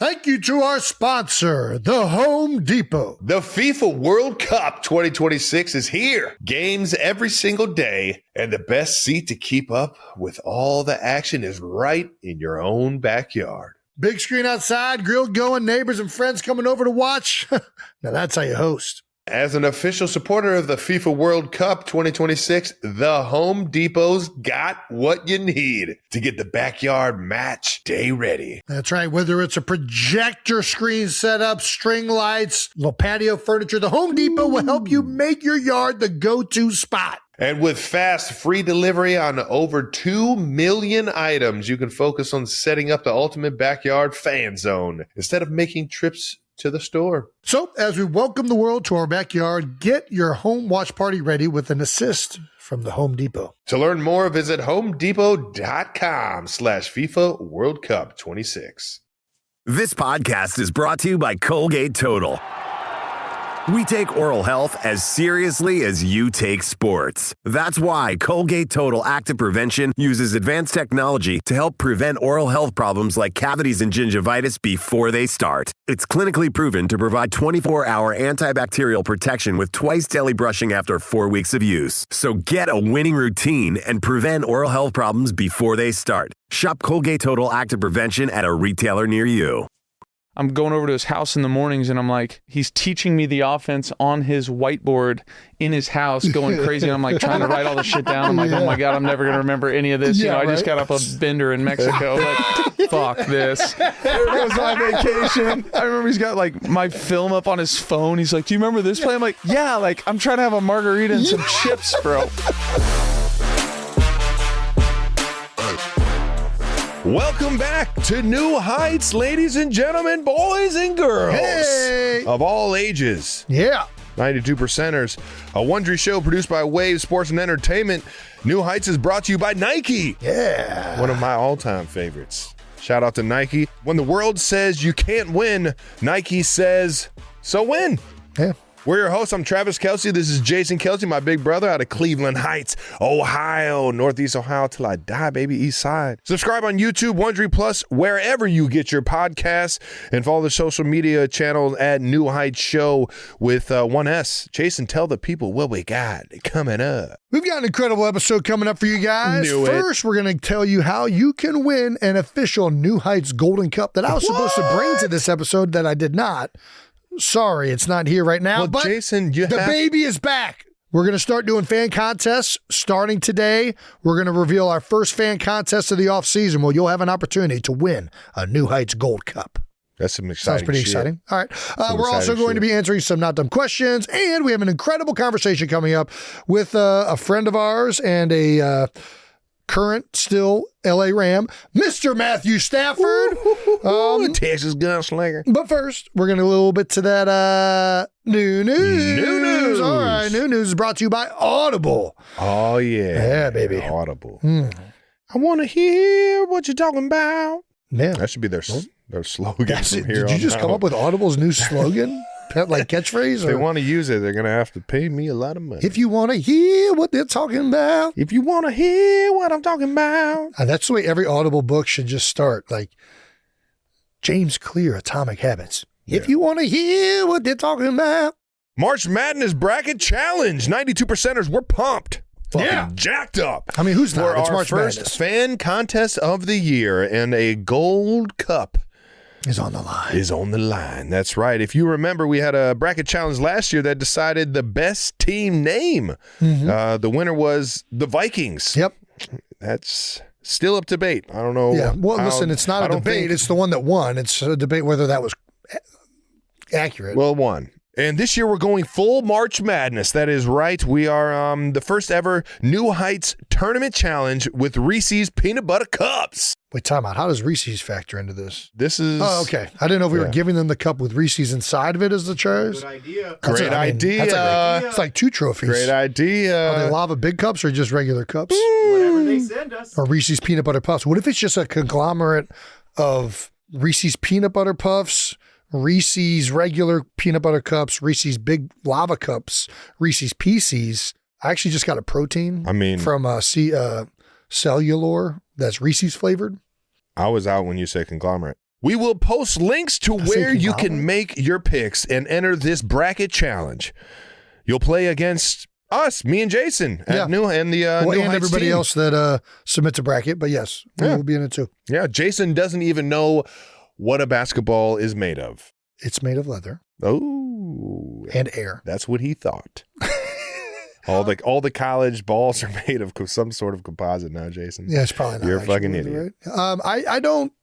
Thank you to our sponsor, the Home Depot. The FIFA World Cup 2026 is here. Games every single day, and the best seat to keep up with all the action is right in your own backyard. Big screen outside, grill going, neighbors and friends coming over to watch. Now that's how you host. As an official supporter of the FIFA World Cup 2026, the Home Depot's got what you need to get the backyard match day ready. That's right. Whether it's a projector screen setup, string lights, little patio furniture, the Home Depot will help you make your yard the go-to spot. And with fast, free delivery on over 2 million items, you can focus on setting up the ultimate backyard fan zone instead of making trips to the store. So, as we welcome the world to our backyard, get your home watch party ready with an assist from the Home Depot. To learn more, visit homedepot.com/FIFA World Cup 26. This podcast is brought to you by Colgate Total. We take oral health as seriously as you take sports. That's why Colgate Total Active Prevention uses advanced technology to help prevent oral health problems like cavities and gingivitis before they start. It's clinically proven to provide 24-hour antibacterial protection with twice daily brushing after 4 weeks of use. So get a winning routine and prevent oral health problems before they start. Shop Colgate Total Active Prevention at a retailer near you. I'm going over to his house in the mornings, and I'm like, he's teaching me the offense on his whiteboard in his house, going crazy. And I'm like trying to write all this shit down. I'm like, oh my God, I'm never going to remember any of this. I just got off a bender in Mexico. Like, fuck this. There goes my vacation. I remember he's got like my film up on his phone. He's like, do you remember this play? I'm like, yeah, like I'm trying to have a margarita and some chips, bro. Welcome back to New Heights, ladies and gentlemen, boys and girls of all ages. Yeah. 92%ers, a Wondery show produced by Wave Sports and Entertainment. New Heights is brought to you by Nike. Yeah. One of my all-time favorites. Shout out to Nike. When the world says you can't win, Nike says, so win. Yeah. We're your hosts. I'm Travis Kelsey. This is Jason Kelsey, my big brother out of Cleveland Heights, Ohio, Northeast Ohio till I die, baby, East Side. Subscribe on YouTube, Wondery Plus, wherever you get your podcasts, and follow the social media channel at New Heights Show with 1S. Jason, tell the people what we got coming up. We've got an incredible episode coming up for you guys. First, we're going to tell you how you can win an official New Heights Golden Cup that I was supposed to bring to this episode that I did not. Sorry, it's not here right now, but Jason, the baby is back. We're going to start doing fan contests starting today. We're going to reveal our first fan contest of the offseason where you'll have an opportunity to win a New Heights Gold Cup. That's some exciting Sounds pretty shit. exciting. All right. We're also going to be answering some not dumb questions, and we have an incredible conversation coming up with a friend of ours and a current still LA Ram, Mr. Matthew Stafford. Texas gunslinger. But first, we're going to a little bit to that new news. All right, new news is brought to you by Audible. Oh, yeah. Yeah, baby. Audible. I want to hear what you're talking about. Yeah. That should be their slogan from here Did you just come up with Audible's new slogan? Like catchphrase? If they want to use it, they're going to have to pay me a lot of money. If you want to hear what they're talking about. If you want to hear what I'm talking about. That's the way every Audible book should just start. Like James Clear, Atomic Habits. Yeah. If you want to hear what they're talking about. March Madness Bracket Challenge. 92%ers, we're pumped. Fucking jacked up. I mean, who's not? For It's our March first Madness. fan contest of the year, and a gold cup is on the line. That's right. If you remember, we had a bracket challenge last year that decided the best team name. The winner was the Vikings. Yep. That's still up to debate. I don't know. Yeah. Well, listen, it's not a debate. It's the one that won. It's a debate whether that was accurate. Well, won. And this year we're going full March Madness. That is right. We are the first ever New Heights Tournament Challenge with Reese's Peanut Butter Cups. Wait, time out. How does Reese's factor into this? This is... Oh, okay. I didn't know if we were giving them the cup with Reese's inside of it as the choice. Good idea. Great idea. It's like 2 trophies. Great idea. Are they lava big cups or just regular cups? Whatever they send us. Or Reese's Peanut Butter Puffs. What if it's just a conglomerate of Reese's Peanut Butter Puffs, Reese's regular peanut butter cups, Reese's big lava cups, Reese's Pieces? I actually just got a protein from Cellular that's Reese's flavored. I was out when you said conglomerate. We will post links to where you conglomerate? can make your picks and enter this bracket challenge. You'll play against us, me and Jason, at New and the New and Heights everybody team. else that submits a bracket. But yes, we will be in it too. Yeah, Jason doesn't even know what a basketball is made of. It's made of leather Oh, and air. that's what he thought. all the college balls are made of some sort of composite now, Jason. Yeah, it's probably not. You're a actually fucking leather, idiot. right? I don't.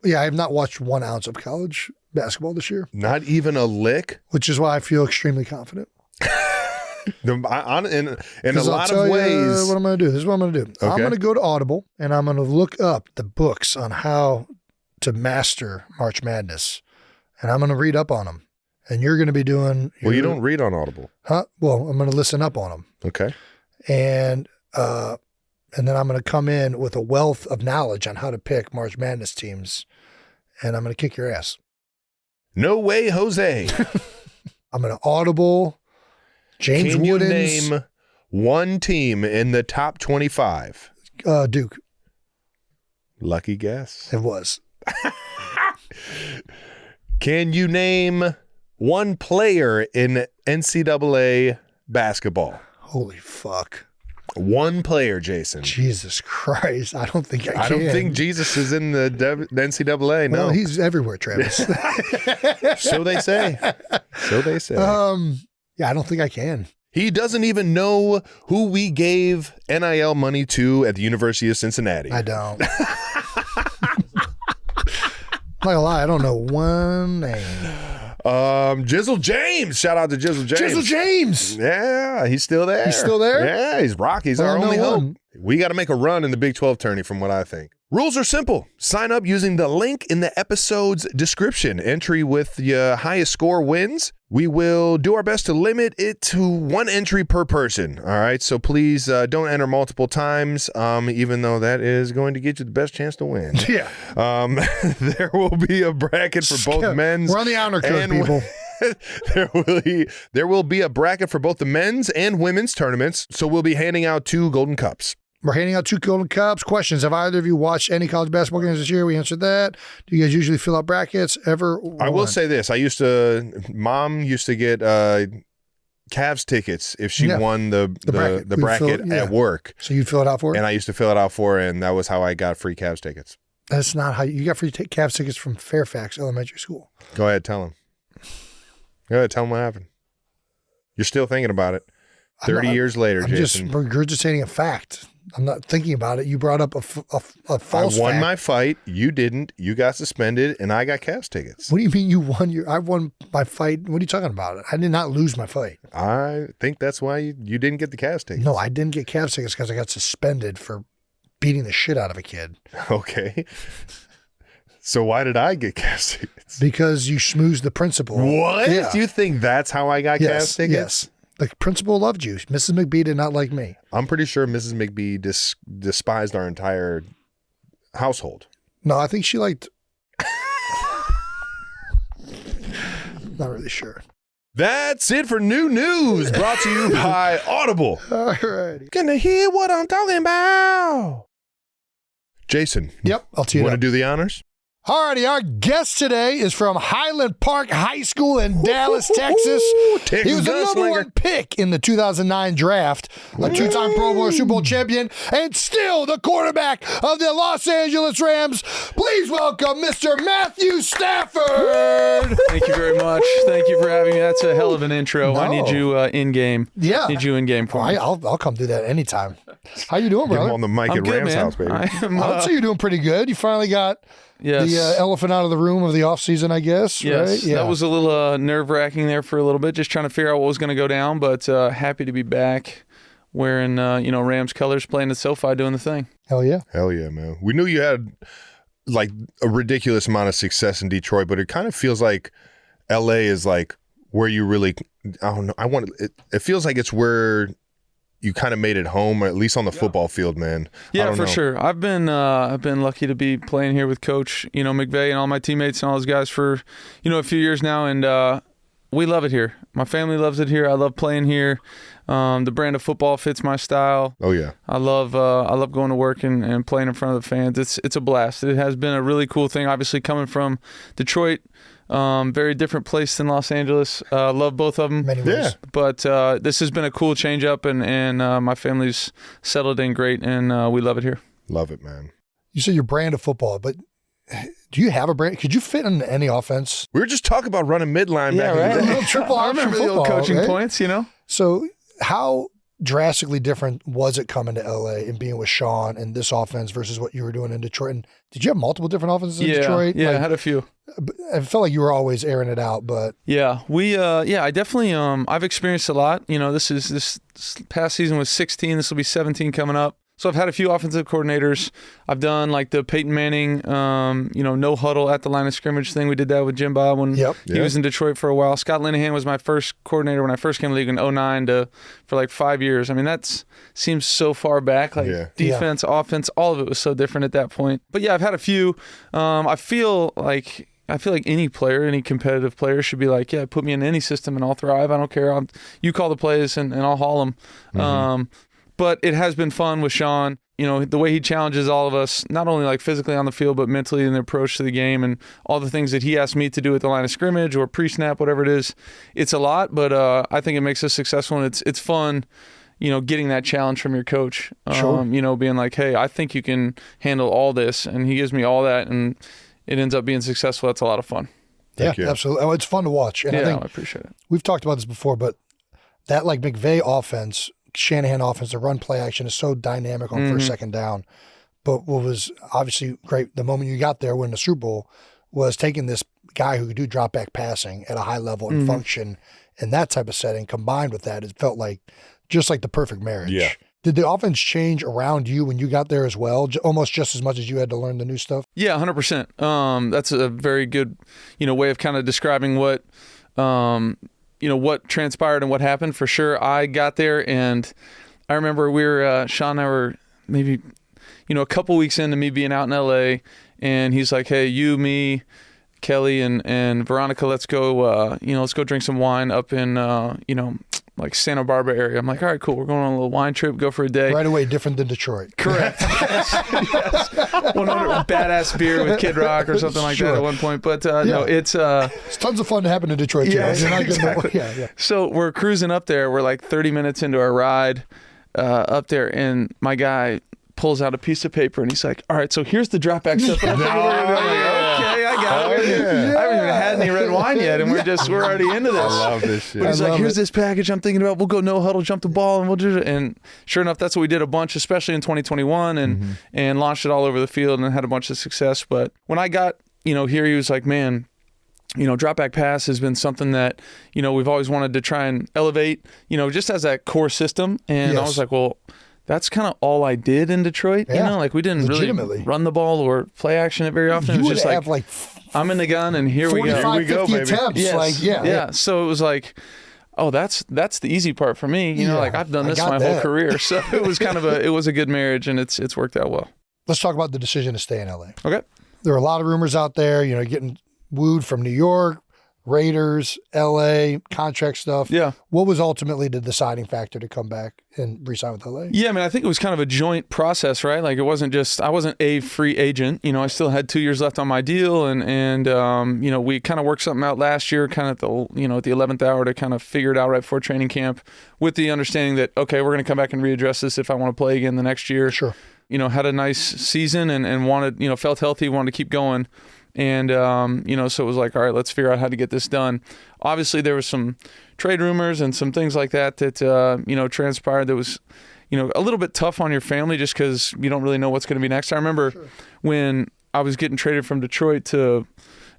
Yeah, I have not watched 1 ounce of college basketball this year, Not even a lick. which is why I feel extremely confident. In a 'Cause I'll lot tell of you ways. what I'm going to do. This is what I'm going to do. I'm Okay. going to go to Audible and I'm going to look up the books on how to master March Madness, and I'm going to read up on them. And you're going to be doing. Well, you don't read on Audible. Huh? Well, I'm going to listen up on them, Okay. and then I'm going to come in with a wealth of knowledge on how to pick March Madness teams, and I'm going to kick your ass. No way, Jose. I'm going to Audible. James Can you Wooden's name one team in the top 25? Duke. Lucky guess. It was. Can you name one player in NCAA basketball? Holy fuck. One player, Jason. Jesus Christ. I don't think I can. I don't think Jesus is in the NCAA. No. Well, he's everywhere, Travis. So they say. So they say. Yeah, I don't think I can. He doesn't even know who we gave NIL money to at the University of Cincinnati. I don't. Not gonna lie, I don't know one name. Jizzle James. Shout out to Jizzle James. Jizzle James. Yeah, he's still there. He's still there? Yeah, he's rock. He's Well, our no only hope. one. We got to make a run in the Big 12 tourney from what I think. Rules are simple. Sign up using the link in the episode's description. Entry with the highest score wins. We will do our best to limit it to 1 entry per person. All right, so please don't enter multiple times, even though that is going to get you the best chance to win. Yeah. There will be a bracket for both men's. We're on the honor code, and people. there will be a bracket for both the men's and women's tournaments, so we'll be handing out 2 golden cups. We're handing out 2 golden cups. Questions. Have either of you watched any college basketball games this year? We answered that. Do you guys usually fill out brackets ever? I will say this. Mom used to get Cavs tickets if she won the bracket at work. So you'd fill it out for her? And I used to fill it out for her, and that was how I got free Cavs tickets. That's not how you got free Cavs tickets from Fairfax Elementary School. Go ahead, tell him. Go ahead, tell him what happened. You're still thinking about it. 30 years later, I'm Jason. just regurgitating a fact. I'm not thinking about it. You brought up a false I won fact. my fight. You didn't. You got suspended, and I got Cavs tickets. What do you mean you won I won my fight. What are you talking about? I did not lose my fight. I think that's why you didn't get the Cavs tickets. No, I didn't get Cavs tickets because I got suspended for beating the shit out of a kid. Okay. So why did I get Cavs tickets? Because you schmoozed the principal. What? Yeah. You think that's how I got Yes, Cavs tickets? yes. The principal loved you. Mrs. McBee did not like me. I'm pretty sure Mrs. McBee despised our entire household. No, I think she liked. Not really sure. That's it for new news, brought to you by Audible. All righty. Gonna hear what I'm talking about. Jason. Yep, I'll tee it Want to up. do the honors? All righty, our guest today is from Highland Park High School in Dallas, Texas. Texas He was the number gunslinger. 1 pick in the 2009 draft, a 2-time Pro Bowl, Super Bowl champion, and still the quarterback of the Los Angeles Rams. Please welcome Mr. Matthew Stafford. Thank you very much. Thank you for having me. That's a hell of an intro. I need you in game. Yeah. Need you in game for me. I'll come do that anytime. How you doing, Get him brother? on the mic I'm at good, Rams man. house, baby. I am, I would say you're doing pretty good. You finally got yes. the elephant out of the room of the offseason, I guess, Yes, right? Yeah. that was a little nerve-wracking there for a little bit, just trying to figure out what was going to go down, but happy to be back wearing, Rams colors, playing at SoFi, doing the thing. Hell yeah. Hell yeah, man. We knew you had like a ridiculous amount of success in Detroit, but it kind of feels like LA is like where you really, I don't know. It feels like it's where you kind of made it home, at least on the football field, man. I Yeah, don't for know. sure. I've been lucky to be playing here with Coach, McVay and all my teammates and all those guys for, a few years now. And We love it here. My family loves it here. I love playing here. The brand of football fits my style. Oh yeah. I love going to work and playing in front of the fans. It's a blast. It has been a really cool thing. Obviously, coming from Detroit, very different place than Los Angeles. Love both of them. Many ways. But this has been a cool change up, and my family's settled in great, and we love it here. Love it, man. You said your brand of football, but do you have a brand? Could you fit in any offense? We were just talking about running midline back in the day. Triple I option remember the old football, coaching right? points, So how drastically different was it coming to LA and being with Sean and this offense versus what you were doing in Detroit? And did you have multiple different offenses in Detroit? Yeah, I had a few. I felt like you were always airing it out, but Yeah, I definitely, I've experienced a lot. This past season was 16. This will be 17 coming up. So I've had a few offensive coordinators. I've done like the Peyton Manning, no huddle at the line of scrimmage thing. We did that with Jim Bob when he was in Detroit for a while. Scott Linehan was my first coordinator when I first came to the league in 2009 for like 5 years. I mean, that seems so far back. Like defense, offense, all of it was so different at that point. But yeah, I've had a few. I feel like any player, any competitive player should be like, yeah, put me in any system and I'll thrive. I don't care. You call the plays and I'll haul them. Mm-hmm. But it has been fun with Sean. The way he challenges all of us, not only like physically on the field, but mentally in the approach to the game and all the things that he asked me to do at the line of scrimmage or pre-snap, whatever it is. It's a lot, but I think it makes us successful, and it's fun, getting that challenge from your coach. Sure. Being like, hey, I think you can handle all this, and he gives me all that, and it ends up being successful. That's a lot of fun. Yeah, absolutely. Oh, it's fun to watch. And I appreciate it. We've talked about this before, but that like McVay offense, Shanahan offense, the run play action is so dynamic on first, second down. But what was obviously great the moment you got there winning the Super Bowl was taking this guy who could do drop back passing at a high level and function in that type of setting. Combined with that, it felt like just like the perfect marriage. Yeah. Did the offense change around you when you got there as well, almost just as much as you had to learn the new stuff? Yeah, 100%. That's a very good, way of kind of describing what what transpired and what happened for sure. I got there and I remember Sean and I were maybe, a couple weeks into me being out in LA, and he's like, hey, you, me, Kelly and Veronica, let's go, let's go drink some wine up in, like Santa Barbara area. I'm like, all right, cool. We're going on a little wine trip, go for a day. Right away, different than Detroit. Correct. yes. 100 badass beer with Kid Rock or something like that at one point. But no, it's tons of fun to happen in Detroit. Yeah, You're not exactly. Yeah. So we're cruising up there. We're like 30 minutes into our ride up there, and my guy pulls out a piece of paper and he's like, all right, so here's the drop back stuff. I'm like, okay, I got it. I haven't even had any red wine yet, and we're already into this. I love this shit. But he's like, here's this package I'm thinking about. We'll go no huddle, jump the ball, and we'll do it. And sure enough, that's what we did a bunch, especially in 2021, and launched it all over the field and had a bunch of success. But when I got, here, he was like, man, drop back pass has been something that, we've always wanted to try and elevate, just as that core system. And I was like, well, that's kind of all I did in Detroit. Yeah. We didn't really run the ball or play action it very often. It was just like I'm in the gun and here we go. Here we go, baby. Attempts. Yes. Yeah. So it was like, oh, that's the easy part for me. I've done this my whole career. So it was it was a good marriage, and it's worked out well. Let's talk about the decision to stay in LA. Okay. There are a lot of rumors out there, getting wooed from New York, Raiders, LA, contract stuff. Yeah. What was ultimately the deciding factor to come back and re-sign with LA? Yeah, I mean, I think it was kind of a joint process, right? Like, it wasn't just, I wasn't a free agent. I still had 2 years left on my deal, and we kind of worked something out last year, kind of at the 11th hour to kind of figure it out right before training camp, with the understanding that, okay, we're going to come back and readdress this if I want to play again the next year. Sure. Had a nice season and wanted, felt healthy, wanted to keep going. And, so it was like, all right, let's figure out how to get this done. Obviously, there was some trade rumors and some things like that transpired that was, a little bit tough on your family just because you don't really know what's going to be next. I remember when I was getting traded from Detroit to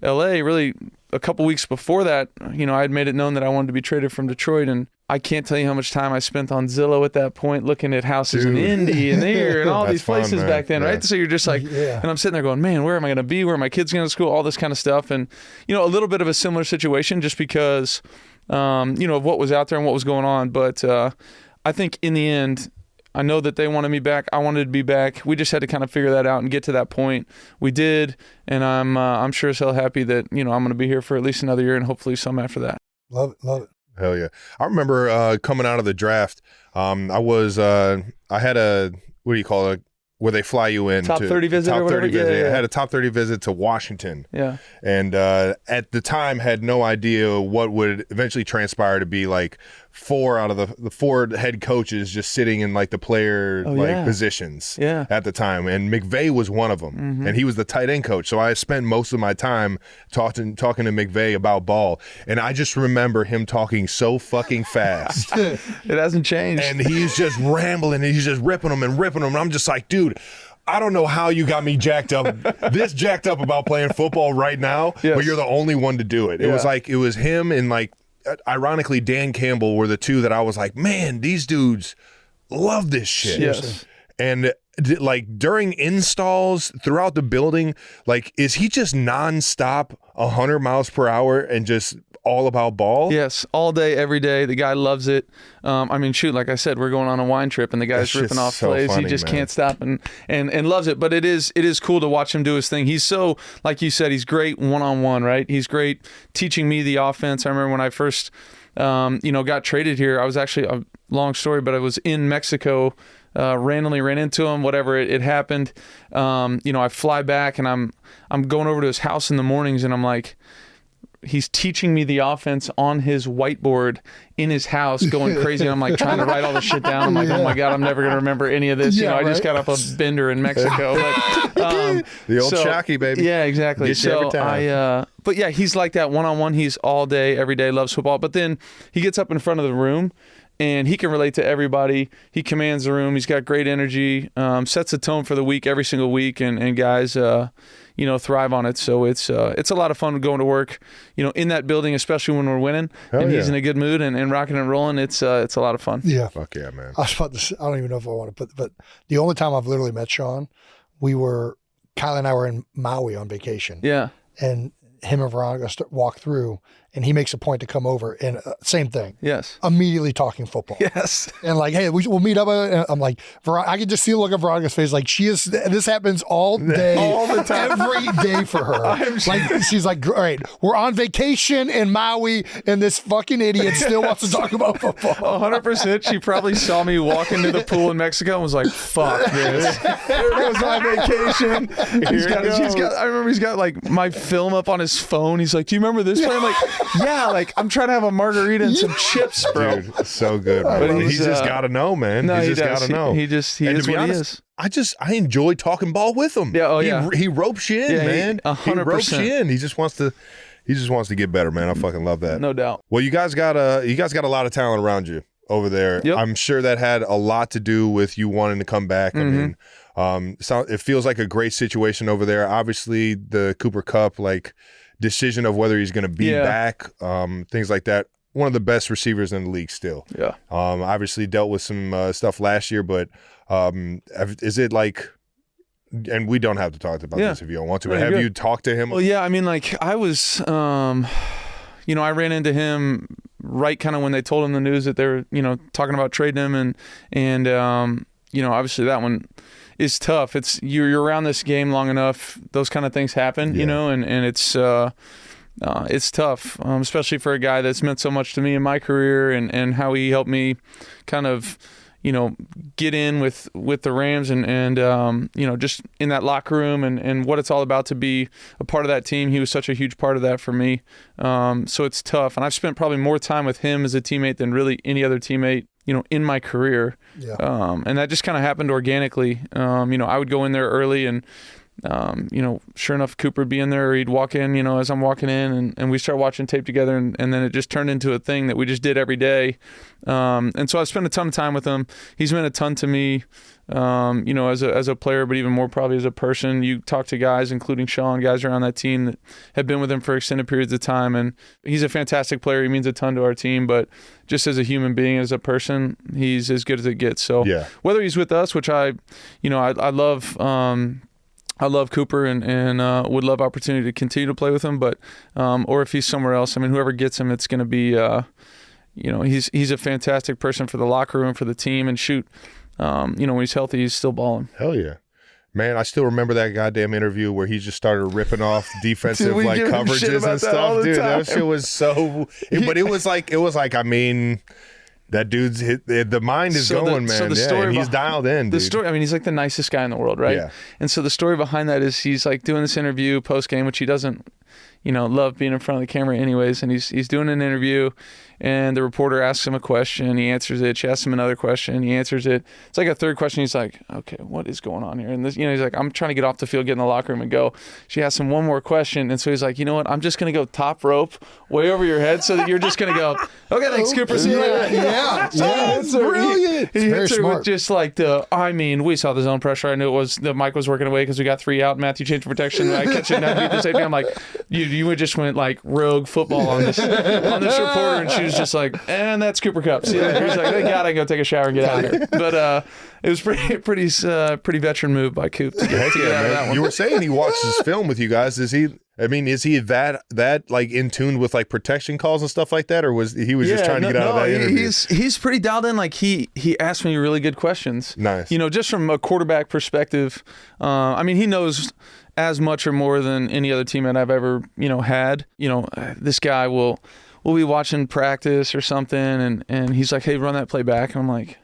LA, really a couple weeks before that, I had made it known that I wanted to be traded from Detroit, and I can't tell you how much time I spent on Zillow at that point looking at houses in Indy and here and all these places back then, right? So you're just like, and I'm sitting there going, man, where am I going to be? Where are my kids going to school? All this kind of stuff. And, a little bit of a similar situation just because, of what was out there and what was going on. But I think in the end, I know that they wanted me back. I wanted to be back. We just had to kind of figure that out and get to that point. We did, and I'm sure as hell happy that, I'm going to be here for at least another year and hopefully some after that. Love it. Love it. Hell yeah. I remember coming out of the draft, I had a, what do you call it? Where they fly you in. Top 30 visit top or whatever? 30 visit. Yeah. I had a top 30 visit to Washington. Yeah. And at the time had no idea what would eventually transpire to be like 4 out of the 4 head coaches just sitting in like the player positions at the time. And McVay was one of them. And he was the tight end coach. So I spent most of my time talking to McVay about ball. And I just remember him talking so fucking fast. It hasn't changed. And he's just rambling and he's just ripping them. And I'm just like, dude, I don't know how you got me jacked up about playing football right now, but you're the only one to do it. It was him and like, ironically, Dan Campbell were the two that I was like, man, these dudes love this shit. Yes. And like during installs throughout the building, like, is he just nonstop 100 miles per hour and just all about ball? Yes, all day, every day. The guy loves it. I mean, shoot, like I said, we're going on a wine trip and the guy's ripping off plays. Funny, he just man. can't stop and loves it. But it is cool to watch him do his thing. He's so, like you said, he's great one-on-one, right? He's great teaching me the offense. I remember when I first, got traded here, I was actually, a long story, but I was in Mexico, randomly ran into him, whatever, it happened. I fly back and I'm going over to his house in the mornings and I'm like, he's teaching me the offense on his whiteboard in his house, going crazy. And I'm like trying to write all this shit down. I'm like, oh my God, I'm never going to remember any of this. I just got off a bender in Mexico. But, the old Shockey, baby. Yeah, exactly. Get you every time. But yeah, he's like that one-on-one. He's all day, every day, loves football. But then he gets up in front of the room and he can relate to everybody. He commands the room. He's got great energy, sets the tone for the week every single week. And guys, thrive on it. So it's a lot of fun going to work, in that building, especially when we're winning. He's in a good mood and rocking and rolling. It's a lot of fun. Yeah. Fuck yeah, man. I was about to say, I don't even know if I want to put, but the only time I've literally met Sean, Kyle and I were in Maui on vacation. Yeah. And him and Veronica walk through and he makes a point to come over and same thing. Yes. Immediately talking football. Yes. And like, hey, we'll meet up. And I'm like, I can just see the look of Veronica's face. Like this happens all day, all the time, every day for her. Like she's like, all right, we're on vacation in Maui and this fucking idiot still wants to talk about football. 100%. She probably saw me walk into the pool in Mexico and was like, fuck this. There goes my vacation. I remember he's got like my film up on his phone. He's like, do you remember this play? I'm like, yeah, like I'm trying to have a margarita and some chips, bro. Dude, so good, bro. But he's just got to know, man. No, he just got to know. He is what he is. I enjoy talking ball with him. Yeah, He ropes you in, man. 100%. He ropes you in. He just wants to get better, man. I fucking love that. No doubt. Well, you guys got a lot of talent around you over there. Yep. I'm sure that had a lot to do with you wanting to come back. Mm-hmm. I mean, it feels like a great situation over there. Obviously, the Cooper Kupp decision of whether he's going to be back, things like that. One of the best receivers in the league still. Yeah. Obviously dealt with some stuff last year, but is it like, and we don't have to talk about this if you don't want to, but have you talked to him? Well, yeah, I mean, like I was, I ran into him right kind of when they told him the news that they were, talking about trading him and obviously that one is tough. It's you're around this game long enough, those kind of things happen, and it's tough, especially for a guy that's meant so much to me in my career and how he helped me kind of, get in with the Rams and just in that locker room and what it's all about to be a part of that team. He was such a huge part of that for me. So it's tough. And I've spent probably more time with him as a teammate than really any other teammate, in my career. Yeah. And that just kind of happened organically. I would go in there early and, sure enough, Cooper would be in there or he'd walk in, as I'm walking in and we start watching tape together and then it just turned into a thing that we just did every day. And so I spent a ton of time with him. He's meant a ton to me, as a player, but even more probably as a person. You talk to guys, including Sean, guys around that team that have been with him for extended periods of time. And he's a fantastic player. He means a ton to our team, but just as a human being, as a person, he's as good as it gets. So whether he's with us, which I love, I love Cooper and would love opportunity to continue to play with him, but or if he's somewhere else, I mean, whoever gets him, it's going to be, he's a fantastic person for the locker room, for the team, and shoot, when he's healthy, he's still balling. Hell yeah. Man, I still remember that goddamn interview where he just started ripping off defensive Dude, we give him shit coverages about and that all stuff, the dude. time. That shit was so. But it was like. I mean, that dude's the mind is going, man. So the story and he's dialed in. The dude. story. I mean, he's like the nicest guy in the world, right? Yeah. And so the story behind that is he's like doing this interview post game, which he doesn't, love being in front of the camera anyways. And he's doing an interview, and the reporter asks him a question. He answers it. She asks him another question. He answers it. It's like a third question. He's like, okay, what is going on here? And this, he's like, I'm trying to get off the field, get in the locker room and go. She asks him one more question. And so he's like, you know what? I'm just going to go top rope way over your head so that you're just going to go, okay, thanks, Cooper. See you later. Yeah. That's brilliant. He very hits her smart. with just like we saw the zone pressure. I knew it was the mic was working away because we got 3 out. Matthew changed for protection. I catch it and beat the safety. I'm like, you just went like rogue football on this reporter, and she was just like, and that's Cooper Kupp. See you later. He's like, thank God I can go take a shower and get out of here. But it was pretty veteran move by Coop to get out of that one. You were saying he watches film with you guys. Is he that like in tune with like protection calls and stuff like that, or was he just trying to get out of that interview? He's pretty dialed in. Like he asked me really good questions. Nice. Just from a quarterback perspective. He knows as much or more than any other teammate I've ever had. This guy will be watching practice or something, and he's like, hey, run that play back, and I'm like.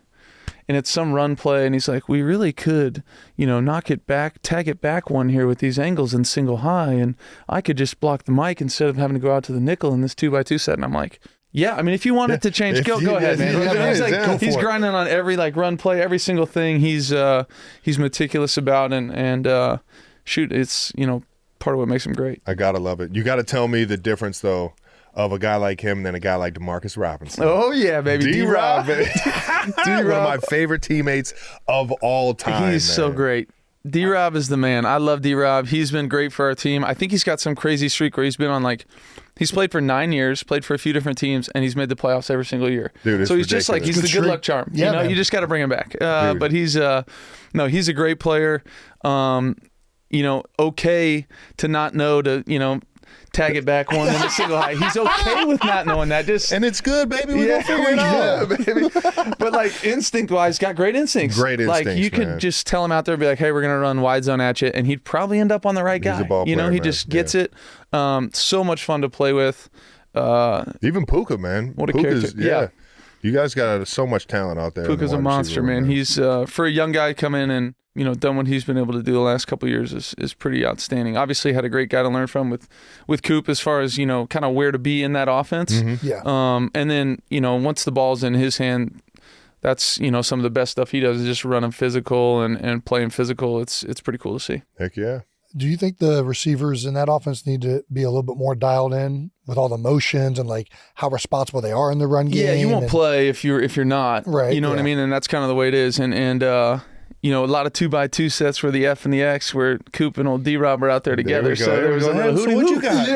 And it's some run play, and he's like, we really could, knock it back, tag it back one here with these angles in single high, and I could just block the mic instead of having to go out to the nickel in this 2x2 set. And I'm like, yeah, I mean, if you want it to change, go ahead, man. He's grinding on every run play, every single thing he's meticulous about, and shoot, it's part of what makes him great. I gotta love it. You gotta tell me the difference though of a guy like him than a guy like DeMarcus Robinson. Oh yeah, baby, D-Rob, baby. One of my favorite teammates of all time. He's so great. D-Rob is the man. I love D-Rob. He's been great for our team. I think he's got some crazy streak where he's been on he's played for 9 years, played for a few different teams, and he's made the playoffs every single year. Dude, so he's ridiculous. just like, he's the good luck charm. Yeah, you just got to bring him back. But he's he's a great player. Okay to not know to, tag it back one in a single high. He's okay with not knowing that. And it's good, baby. We're gonna figure it out, baby. But instinct-wise, got great instincts. Great instincts, Like you could just tell him out there and be like, hey, we're gonna run wide zone at you, and he'd probably end up on the right guy. He's a ball player, he man. just gets it. So much fun to play with. Even Puka, man. What a Puka's, character. Yeah. You guys got so much talent out there. Puka's a monster, man. He's for a young guy come in and done what he's been able to do the last couple of years is pretty outstanding. Obviously, had a great guy to learn from with Coop as far as kind of where to be in that offense. Mm-hmm. Yeah. And then once the ball's in his hand, that's some of the best stuff he does is just running physical and playing physical. It's pretty cool to see. Heck yeah. Do you think the receivers in that offense need to be a little bit more dialed in with all the motions and how responsible they are in the run game? Yeah, you won't play if you're not. Right. You know what I mean? And that's kind of the way it is. And a lot of 2x2 sets where the F and the X, where Coop and old D-Rob are out there together. There so there was what you got?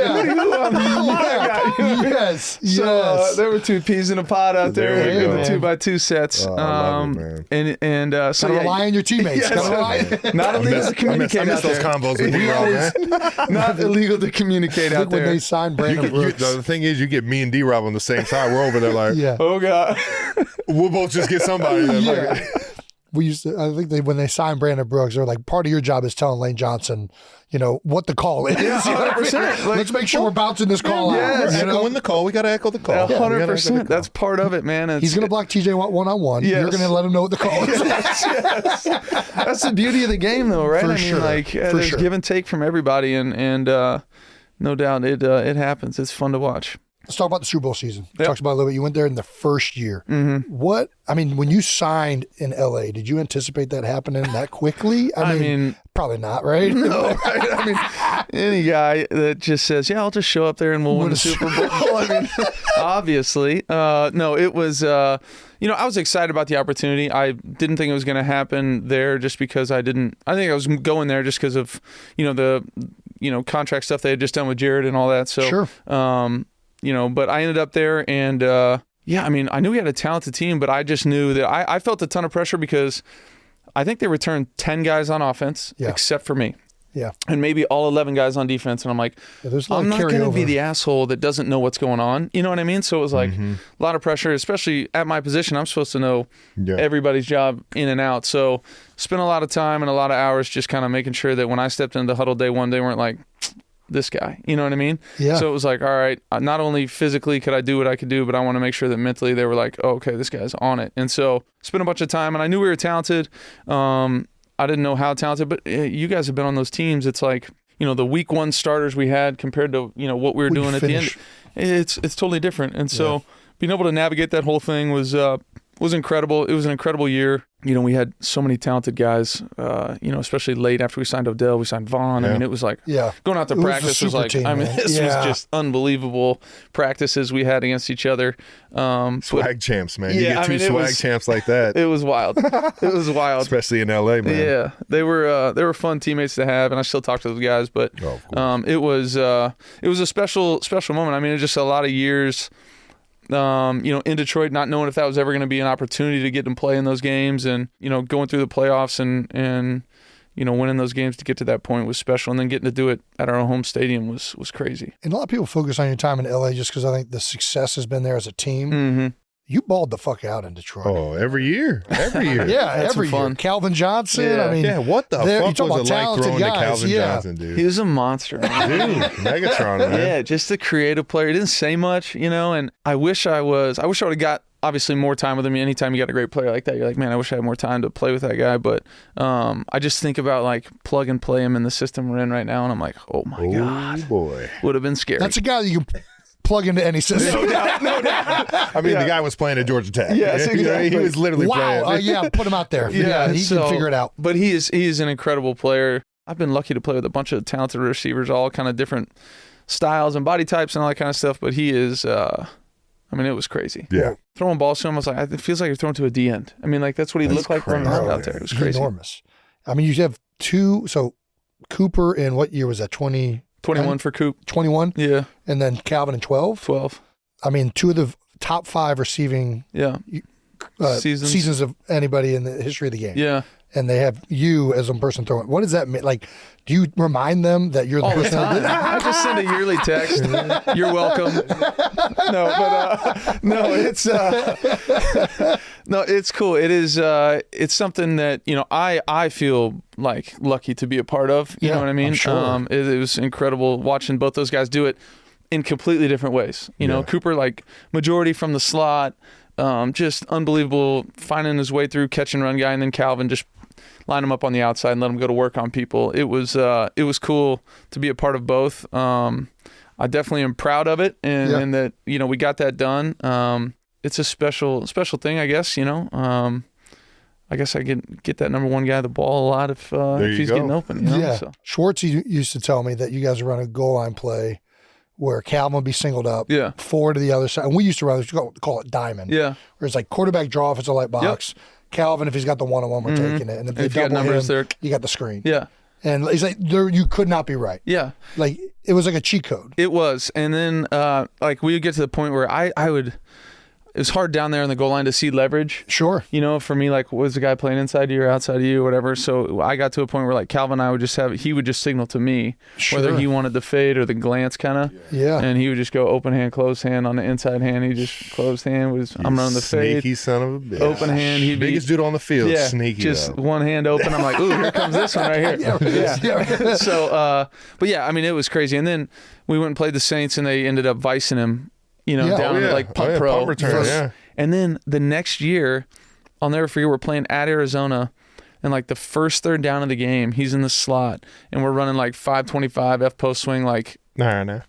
Yes. So there were 2 peas in a pod out there There we with the go. 2x2 sets. Oh, I love it, man. And so Gotta rely on your teammates. Gotta rely. not illegal to communicate I miss out those there. combos with D-Rob, man. Not illegal to communicate out Look when there. they signed Brandon Brooks. The thing is, you get me and D-Rob on the same side. We're over there like, Yeah. Oh God. we'll both just get somebody. Then. Yeah. I think when they signed Brandon Brooks, they're like, part of your job is telling Lane Johnson, what the call is. Yeah, 100%. Let's make sure we're bouncing this call Yes. out. Echoing the call. We got to echo the call. 100%. That's part of it, man. He's going to block TJ Watt one-on-one. Yes. You're going to let him know what the call is. Yes. That's the beauty of the game, though, right? For sure. There's give and take from everybody, and no doubt it happens. It's fun to watch. Let's talk about the Super Bowl season. Yep. Talks about it a little bit. You went there in the first year. Mm-hmm. When you signed in LA, did you anticipate that happening that quickly? I mean, probably not, right? No, right? I mean, any guy that just says, yeah, I'll just show up there and we'll win the Super Bowl. I mean, obviously. No, it was, I was excited about the opportunity. I didn't think it was going to happen there just because I think I was going there just because of, the, contract stuff they had just done with Jared and all that. So, Sure. But I ended up there and, I knew we had a talented team, but I just knew that I felt a ton of pressure because I think they returned 10 guys on offense except for me. Yeah. And maybe all 11 guys on defense. And I'm like, there's a lot I'm of not going to carryover. be the asshole that doesn't know what's going on. You know what I mean? So it was like a lot of pressure, especially at my position. I'm supposed to know everybody's job in and out. So spent a lot of time and a lot of hours just kind of making sure that when I stepped into the huddle day one, they weren't like, this guy, you know what I mean? Yeah. So it was like, all right, not only physically could I do what I could do, but I want to make sure that mentally they were like, oh, okay, this guy's on it. And so spent a bunch of time, and I knew we were talented. I didn't know how talented, but you guys have been on those teams. It's like, the week one starters we had compared to, what we were doing at the end. It's totally different. And so being able to navigate that whole thing was incredible. It was an incredible year. We had so many talented guys, especially late after we signed Odell, we signed Vaughn. I mean, it was like going out to practice was like, this was just unbelievable practices we had against each other. Swag champs, man. You get two swag champs like that. It was wild. It was wild. Especially in LA, man. Yeah. They were fun teammates to have, and I still talk to those guys, but it was a special moment. I mean, it was just a lot of years in Detroit, not knowing if that was ever going to be an opportunity to get and play in those games, and going through the playoffs and winning those games to get to that point was special, and then getting to do it at our own home stadium was crazy. And a lot of people focus on your time in LA just because I think the success has been there as a team. Mm-hmm. You balled the fuck out in Detroit. Oh, every year. Yeah, every year. Calvin Johnson. I mean, what the fuck was it like throwing to Calvin yeah. Johnson, dude? He was a monster, man. Dude, Megatron, man. Yeah, just a creative player. He didn't say much, and I wish I would have got obviously more time with him. Anytime you got a great player like that, you're like, man, I wish I had more time to play with that guy. But I just think about like plug and play him in the system we're in right now, and I'm like, oh my God. Boy. Would have been scary. That's a guy that you can plug into any system. No doubt. I mean, the guy was playing at Georgia Tech. Yes, exactly. He was literally playing. Put him out there. Yeah, he can figure it out. But he is an incredible player. I've been lucky to play with a bunch of talented receivers, all kind of different styles and body types and all that kind of stuff. But he is, it was crazy. Yeah. Throwing balls to him, I was like, it feels like you're throwing to a D end. I mean, like that's what he looked like running around out there. It was crazy. Enormous. I mean, you have two. So Cooper in what year was that? 21 for Coop. 21? Yeah. And then Calvin in 12? 12. I mean, two of the top 5 receiving seasons of anybody in the history of the game. Yeah. And they have you as a person throwing. What does that mean? Like, do you remind them that you're the All the person? time. I just send a yearly text. You're welcome. It's cool. It is. It's something that I feel like lucky to be a part of. You know what I mean? I'm sure. It was incredible watching both those guys do it in completely different ways. Cooper like majority from the slot, just unbelievable finding his way through catch and run guy, and then Calvin just line him up on the outside and let him go to work on people. It was cool to be a part of both. I definitely am proud of it, and that we got that done. It's a special thing, I guess. I guess I get that number one guy the ball a lot if he's getting open. So. Schwartz used to tell me that you guys would run a goal line play where Calvin would be singled up, forward to the other side. And we used to run, call it diamond. Yeah. Where it's like quarterback draw if it's a light box. Yep. Calvin, if he's got the one-on-one, we're taking it. And if they double him, you got the screen. Yeah. And he's like, you could not be right. Yeah. Like, it was like a cheat code. It was. And then, we would get to the point where I would... It was hard down there in the goal line to see leverage. Sure. For me, like, was the guy playing inside you or outside of you or whatever? So I got to a point where, like, Calvin and I would just he would just signal to me whether he wanted the fade or the glance kind of. Yeah. And he would just go open hand, closed hand on the inside hand. He just closed hand I'm running the fade. Sneaky son of a bitch. Open hand. He'd biggest dude on the field. Yeah. Sneaky. Just one hand open. I'm like, ooh, here comes this one right here. So, but yeah, I mean, it was crazy. And then we went and played the Saints, and they ended up vicing him, down at like punt pro. Punt return, And then the next year, I'll never forget, we're playing at Arizona, and like the first third down of the game, he's in the slot, and we're running like 525 F post swing, like and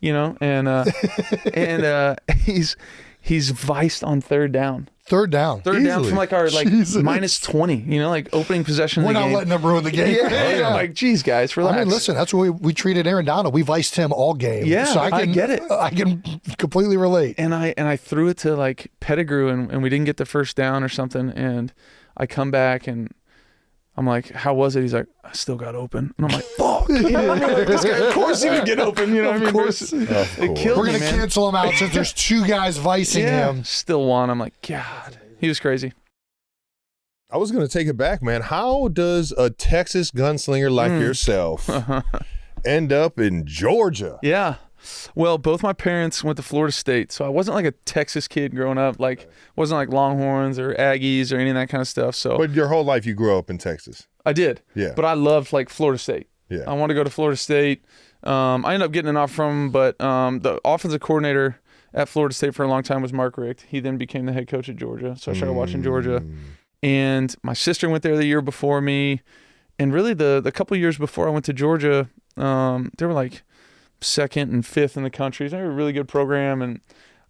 he's viced on third down. Third down from like our minus 20, like opening possession of the game. We're not letting them ruin the game. I'm like, geez, guys, relax. I mean, listen, that's what we treated Aaron Donald. We viced him all game. Yeah, so I get it. I can completely relate. And I threw it to like Pettigrew, and we didn't get the first down or something. And I come back and I'm like, how was it? He's like, I still got open. And I'm like, fuck. Like, this guy, of course he would get open. You know what I mean? It killed We're going to cancel him out since there's two guys vicing him. Still won. I'm like, God. He was crazy. I was going to take it back, man. How does a Texas gunslinger like yourself end up in Georgia? Yeah. Well, both my parents went to Florida State, so I wasn't like a Texas kid growing up. Like, wasn't like Longhorns or Aggies or any of that kind of stuff. So, But your whole life you grew up in Texas. I did. Yeah. But I loved like Florida State. Yeah. I wanted to go to Florida State. I ended up getting an offer from him, but the offensive coordinator at Florida State for a long time was Mark Richt. He then became the head coach at Georgia, so I started watching Georgia. And my sister went there the year before me, and really the couple years before I went to Georgia, they were like 2nd and 5th in the country. They were a really good program, and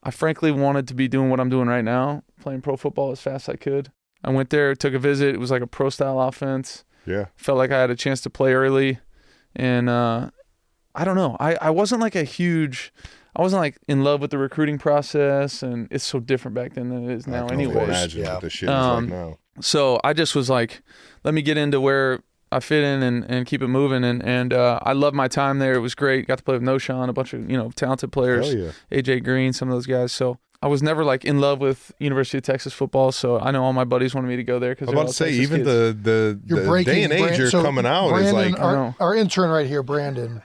I frankly wanted to be doing what I'm doing right now, playing pro football as fast as I could. I went there, took a visit. It was like a pro-style offense. Yeah. Felt like I had a chance to play early, and I don't know. I wasn't like I wasn't like in love with the recruiting process, and it's so different back then than it is now. I can only Anyways, imagine what the shit is like now. so I just was like, let me get into where I fit in and keep it moving, and I loved my time there. It was great. Got to play with Noshawn, a bunch of talented players, Hell yeah. AJ Green, some of those guys. So I was never like in love with University of Texas football. So I know all my buddies wanted me to go there because I was about to say, even the day and age you're coming out is Brandon, like our intern right here, Brandon,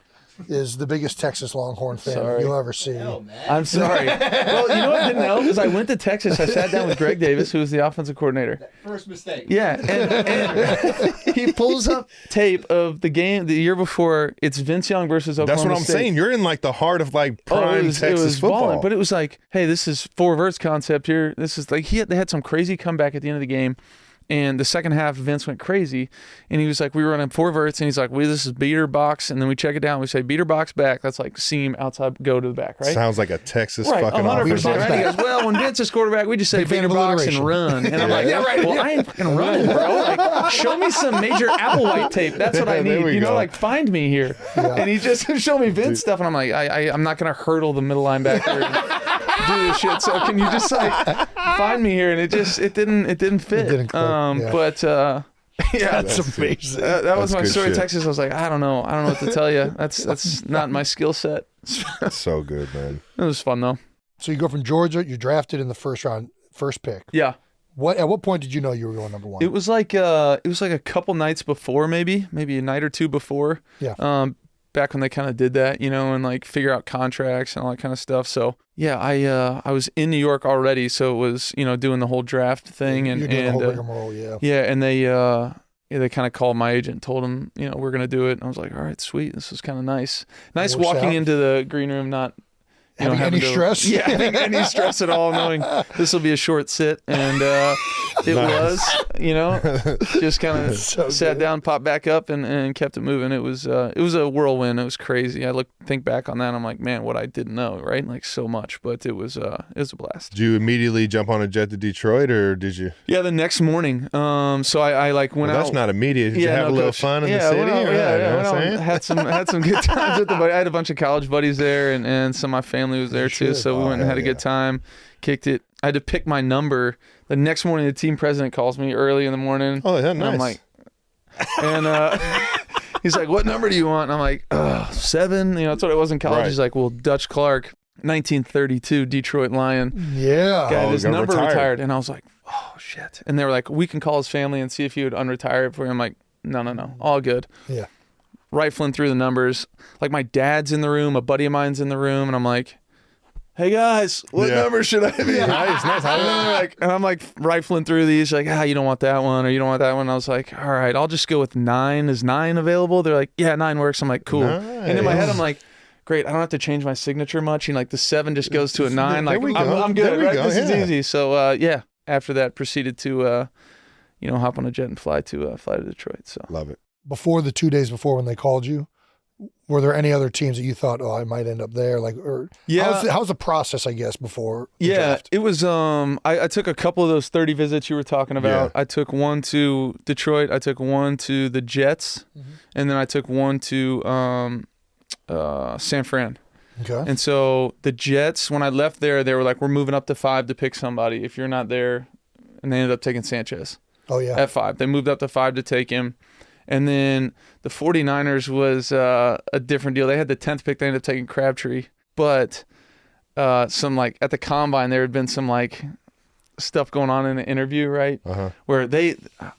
is the biggest Texas Longhorn fan you'll ever see. I'm sorry. Well, you know what didn't help is I went to Texas. I sat down with Greg Davis, who was the offensive coordinator. First mistake. Yeah, and he pulls up tape of the game the year before. It's Vince Young versus Oklahoma that's what I'm State. saying. You're in like the heart of like prime Texas football. Ballin', but it was like, hey, this is four verts concept here. This is like they had some crazy comeback at the end of the game. And the second half, Vince went crazy, and he was like, we were running 4 verts, and he's like, this is beater box, and then we check it down. We say beater box back. That's like seam outside, go to the back, right? Sounds like a Texas Right, fucking 100%. offense. Right? He goes, well, when Vince is quarterback, we just say beater box and run. And I'm like, well, I ain't fucking running, bro. Like, show me some major Applewhite tape. That's what I There need. we go. Like, find me here. And he just showed me Vince stuff, and I'm like, I'm not going to hurdle the middle linebacker and do this shit. So can you just like find me here? And it didn't fit. It didn't click, But yeah, That's amazing. that was That's my good story. shit. Texas. I was like, I don't know what to tell you. That's not my skill set. So good, man. It was fun though. So you go from Georgia, you're drafted in the first round, first pick. Yeah. At what point did you know you were going number 1? It was like a couple nights before, maybe a night or two before. Yeah. Back when they kind of did that, and like figure out contracts and all that kind of stuff. So yeah, I was in New York already, so it was doing the whole draft thing You're doing the whole rigmarole, yeah. Yeah, and they kind of called my agent, and told him we're gonna do it. And I was like, all right, sweet, this is kind of nice Works walking out. into the green room, not Having any stress? Yeah, having any stress at all, knowing this will be a short sit, and it was, just kind of sat down, popped back up, and kept it moving. It was a whirlwind. It was crazy. I think back on that, and I'm like, man, what I didn't know, right? Like so much, but it was a blast. Did you immediately jump on a jet to Detroit, or did you? Yeah, the next morning. So I like went out. That's not immediate. Did you have a little fun in the city? Went out, or yeah, you know what I'm saying? had some good times with I had a bunch of college buddies there, and some of my family was there too. So we went and had a good time, kicked it. I had to pick my number. The next morning, the team president calls me early in the morning. Oh, yeah, and nice. I'm like, he's like, what number do you want? And I'm like, 7. That's what it was in college. Right. He's like, well, Dutch Clark, 1932 Detroit Lion. Yeah. Got his got number retired. retired. And I was like, oh, shit. And they were like, we can call his family and see if he would unretire it for you. I'm like, no, all good. Yeah. Rifling through the numbers. Like, my dad's in the room, a buddy of mine's in the room, and I'm like, hey guys, what number should I be? Nice. And I'm like rifling through these, like, you don't want that one, or you don't want that one. I was like, all right, I'll just go with 9. Is 9 available? They're like, yeah, 9 works. I'm like, cool. Nice. And in my head, I'm like, great, I don't have to change my signature much. And like the 7 just goes to a 9. There Like, we go. I'm There good, we right? go, This is yeah. easy. So yeah, after that, proceeded to hop on a jet and fly to Detroit. So Love it. Before the 2 days before when they called you, were there any other teams that you thought, I might end up there? Like, or Yeah. how's the process, I guess, before the yeah, draft? it was. I took a couple of those 30 visits you were talking about. Yeah. I took one to Detroit. I took one to the Jets, and then I took one to San Fran. Okay. And so the Jets, when I left there, they were like, we're moving up to 5 to pick somebody. If you're not there, and they ended up taking Sanchez Oh, yeah. at 5. They moved up to 5 to take him. And then the 49ers was a different deal. They had the 10th pick. They ended up taking Crabtree. But some, like, at the combine, there had been some, like, stuff going on in an interview, right? Where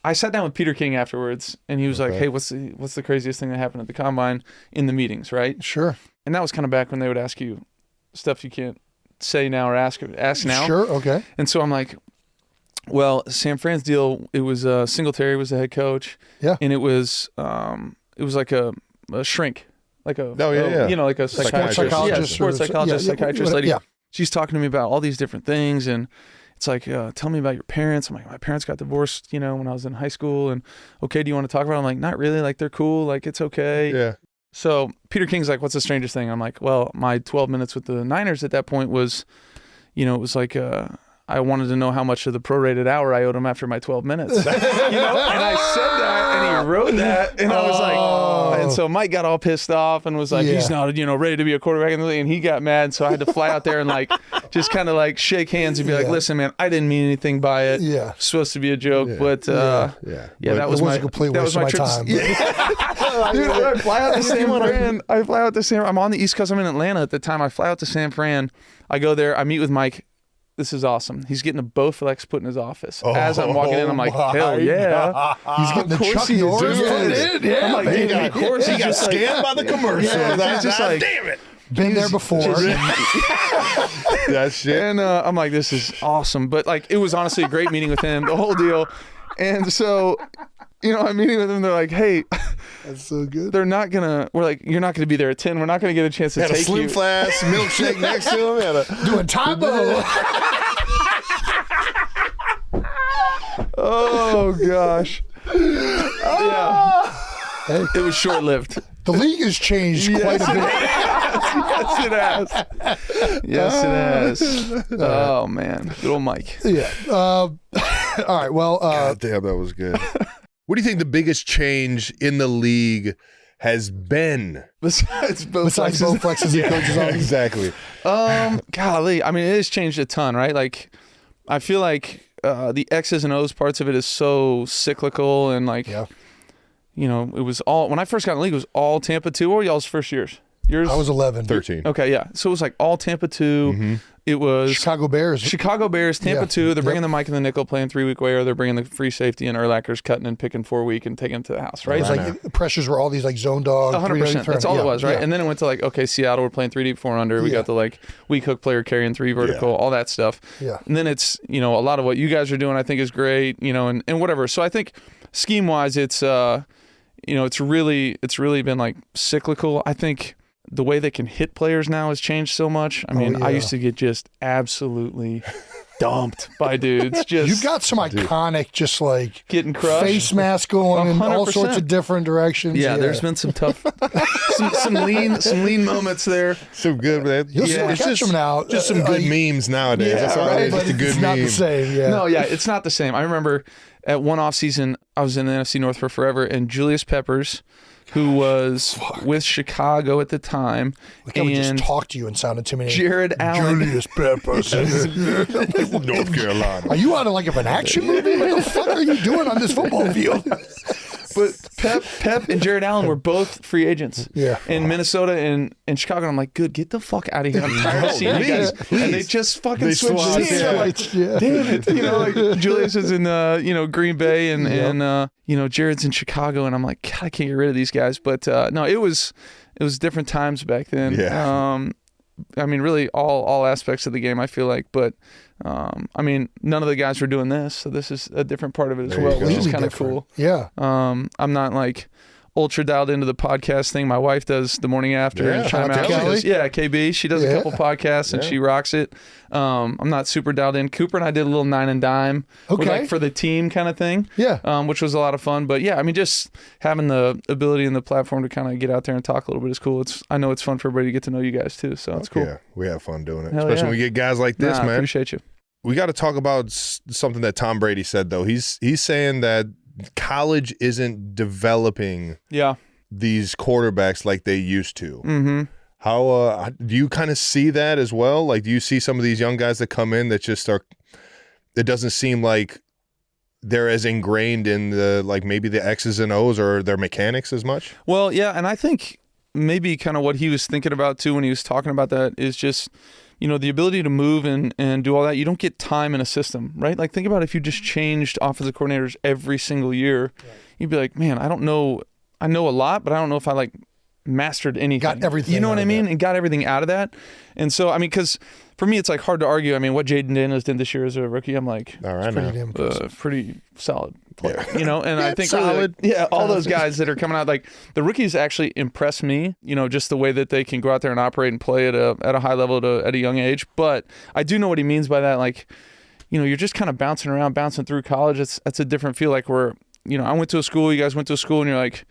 I sat down with Peter King afterwards, and he was like, "Hey, what's the craziest thing that happened at the combine in the meetings, right?" Sure. And that was kind of back when they would ask you stuff you can't say now or ask now. Sure. Okay. And so I'm like, well, San Fran's deal, it was Singletary was the head coach. Yeah. And it was like a shrink, like a like a psychiatrist, sports psychologist, psychiatrist lady. Yeah. She's talking to me about all these different things, and it's like, tell me about your parents. I'm like, my parents got divorced, when I was in high school, and okay, do you want to talk about it? I'm like, not really, like they're cool, like it's okay. Yeah. So Peter King's like, what's the strangest thing? I'm like, well, my 12 minutes with the Niners at that point was, it was like, I wanted to know how much of the prorated hour I owed him after my 12 minutes. And I said that, and he wrote that, and I was like, and so Mike got all pissed off and was like, he's not, ready to be a quarterback in the league, and he got mad, so I had to fly out there and like, just kind of like shake hands and be like, listen, man, I didn't mean anything by it. Yeah. It's supposed to be a joke, but that was a complete waste of my time. Dude, I fly out to San Fran. I'm on the East Coast. I'm in Atlanta at the time. I fly out to San Fran. I go there. I meet with Mike. This is awesome. He's getting a Bowflex put in his office. As I'm walking in, I'm like, hell yeah. He's getting the Chuck Norris put in. I'm like, dude, of course. He got scammed by the commercial. He's just like, damn it. Been there before. That shit. And I'm like, this is awesome. But like, it was honestly a great meeting with him, the whole deal. And so, I'm meeting with them. They're like, hey, that's so good. We're like, you're not going to be there at 10. We're not going to get a chance to take you. Had a Slim Flask milkshake next to him. Doing Tybo. Oh, gosh. Yeah. Hey. It was short-lived. The league has changed quite a bit. Yes, it has. Yes, it has. Oh, man. Good old Mike. Yeah. All right. Well. God damn, that was good. What do you think the biggest change in the league has been? Besides Bowflex's and coaches on. Exactly. Golly. I mean, it has changed a ton, right? Like, I feel like the X's and O's parts of it is so cyclical, and like, it was all, when I first got in the league, it was all Tampa 2. What were y'all's first years? Yours? I was 11. 13. Okay, yeah. So it was like all Tampa 2. Mm-hmm. It was Chicago Bears, Tampa 2. They're bringing the Mike and the nickel, playing 3-week way, or they're bringing the free safety and Urlacher's cutting and picking 4-week and taking it to the house, right? It was like the pressures were all these like zone dog. 100%. That's all it was, right? And then it went to like, okay, Seattle, we're playing 3 deep, 4 under. We got the like weak hook player carrying 3 vertical, all that stuff. Yeah. And then it's, a lot of what you guys are doing I think is great, and whatever. So I think scheme wise it's it's really been like cyclical. I think the way they can hit players now has changed so much. I mean, I used to get just absolutely dumped by dudes. Just you've got some iconic, just like getting crushed, face mask going in all sorts of different directions. Yeah, there's been some tough, some lean moments there. Some good, man. You'll still catch them now. Just some good memes nowadays. Yeah, that's all it is. Just a good it's meme. not the same. Yeah. No, it's not the same. I remember at one off season, I was in the NFC North for forever, and Julius Peppers, who was with Chicago at the time, Like I would just talk to you and sound intimidating. Jared Allen. Julius Peppers. North Carolina. Are you out of like of an action movie? What the fuck are you doing on this football field? But Pep and Jared Allen were both free agents in Minnesota and Chicago. And I'm like, good, get the fuck out of here. I'm tired of seeing you guys. And they just fucking switched teams. Damn it. Like Julius is in Green Bay and Jared's in Chicago, and I'm like, God, I can't get rid of these guys. But no, it was different times back then. Yeah. I mean, really all aspects of the game, I feel like. But, I mean, none of the guys were doing this, so this is a different part of it as well, which is kind of cool. Yeah. I'm not like ultra dialed into the podcast thing. My wife does the morning after and chime out. KB. She does a couple podcasts and she rocks it. I'm not super dialed in. Cooper and I did a little 9 and dime, like for the team kind of thing. Yeah. Which was a lot of fun. But yeah, I mean, just having the ability and the platform to kind of get out there and talk a little bit is cool. I know it's fun for everybody to get to know you guys too. So it's cool. Yeah, we have fun doing it, Hell especially when we get guys like this, man. I appreciate you. We got to talk about something that Tom Brady said though. He's saying that college isn't developing these quarterbacks like they used to. Mm-hmm. How do you kind of see that as well? Like, do you see some of these young guys that come in that just are? It doesn't seem like they're as ingrained in the maybe the X's and O's or their mechanics as much. Well, yeah, and I think maybe kind of what he was thinking about too when he was talking about that is just, the ability to move and do all that, you don't get time in a system, right? Like think about if you just changed offensive coordinators every single year, you'd be like, man, I don't know. I know a lot, but I don't know if I mastered anything. Got everything. You know out what I of mean? that. And got everything out of that. And so, I mean, because for me, it's hard to argue. I mean, what Jaden Daniels did this year as a rookie, I'm like, All right, Pretty now. damn impressive. pretty solid player, and I think solid. really, all those guys that are coming out, the rookies actually impress me, just the way that they can go out there and operate and play at a high level at a young age. But I do know what he means by that. You're just kind of bouncing around, bouncing through college. That's a different feel. I went to a school, you guys went to a school, and you're like,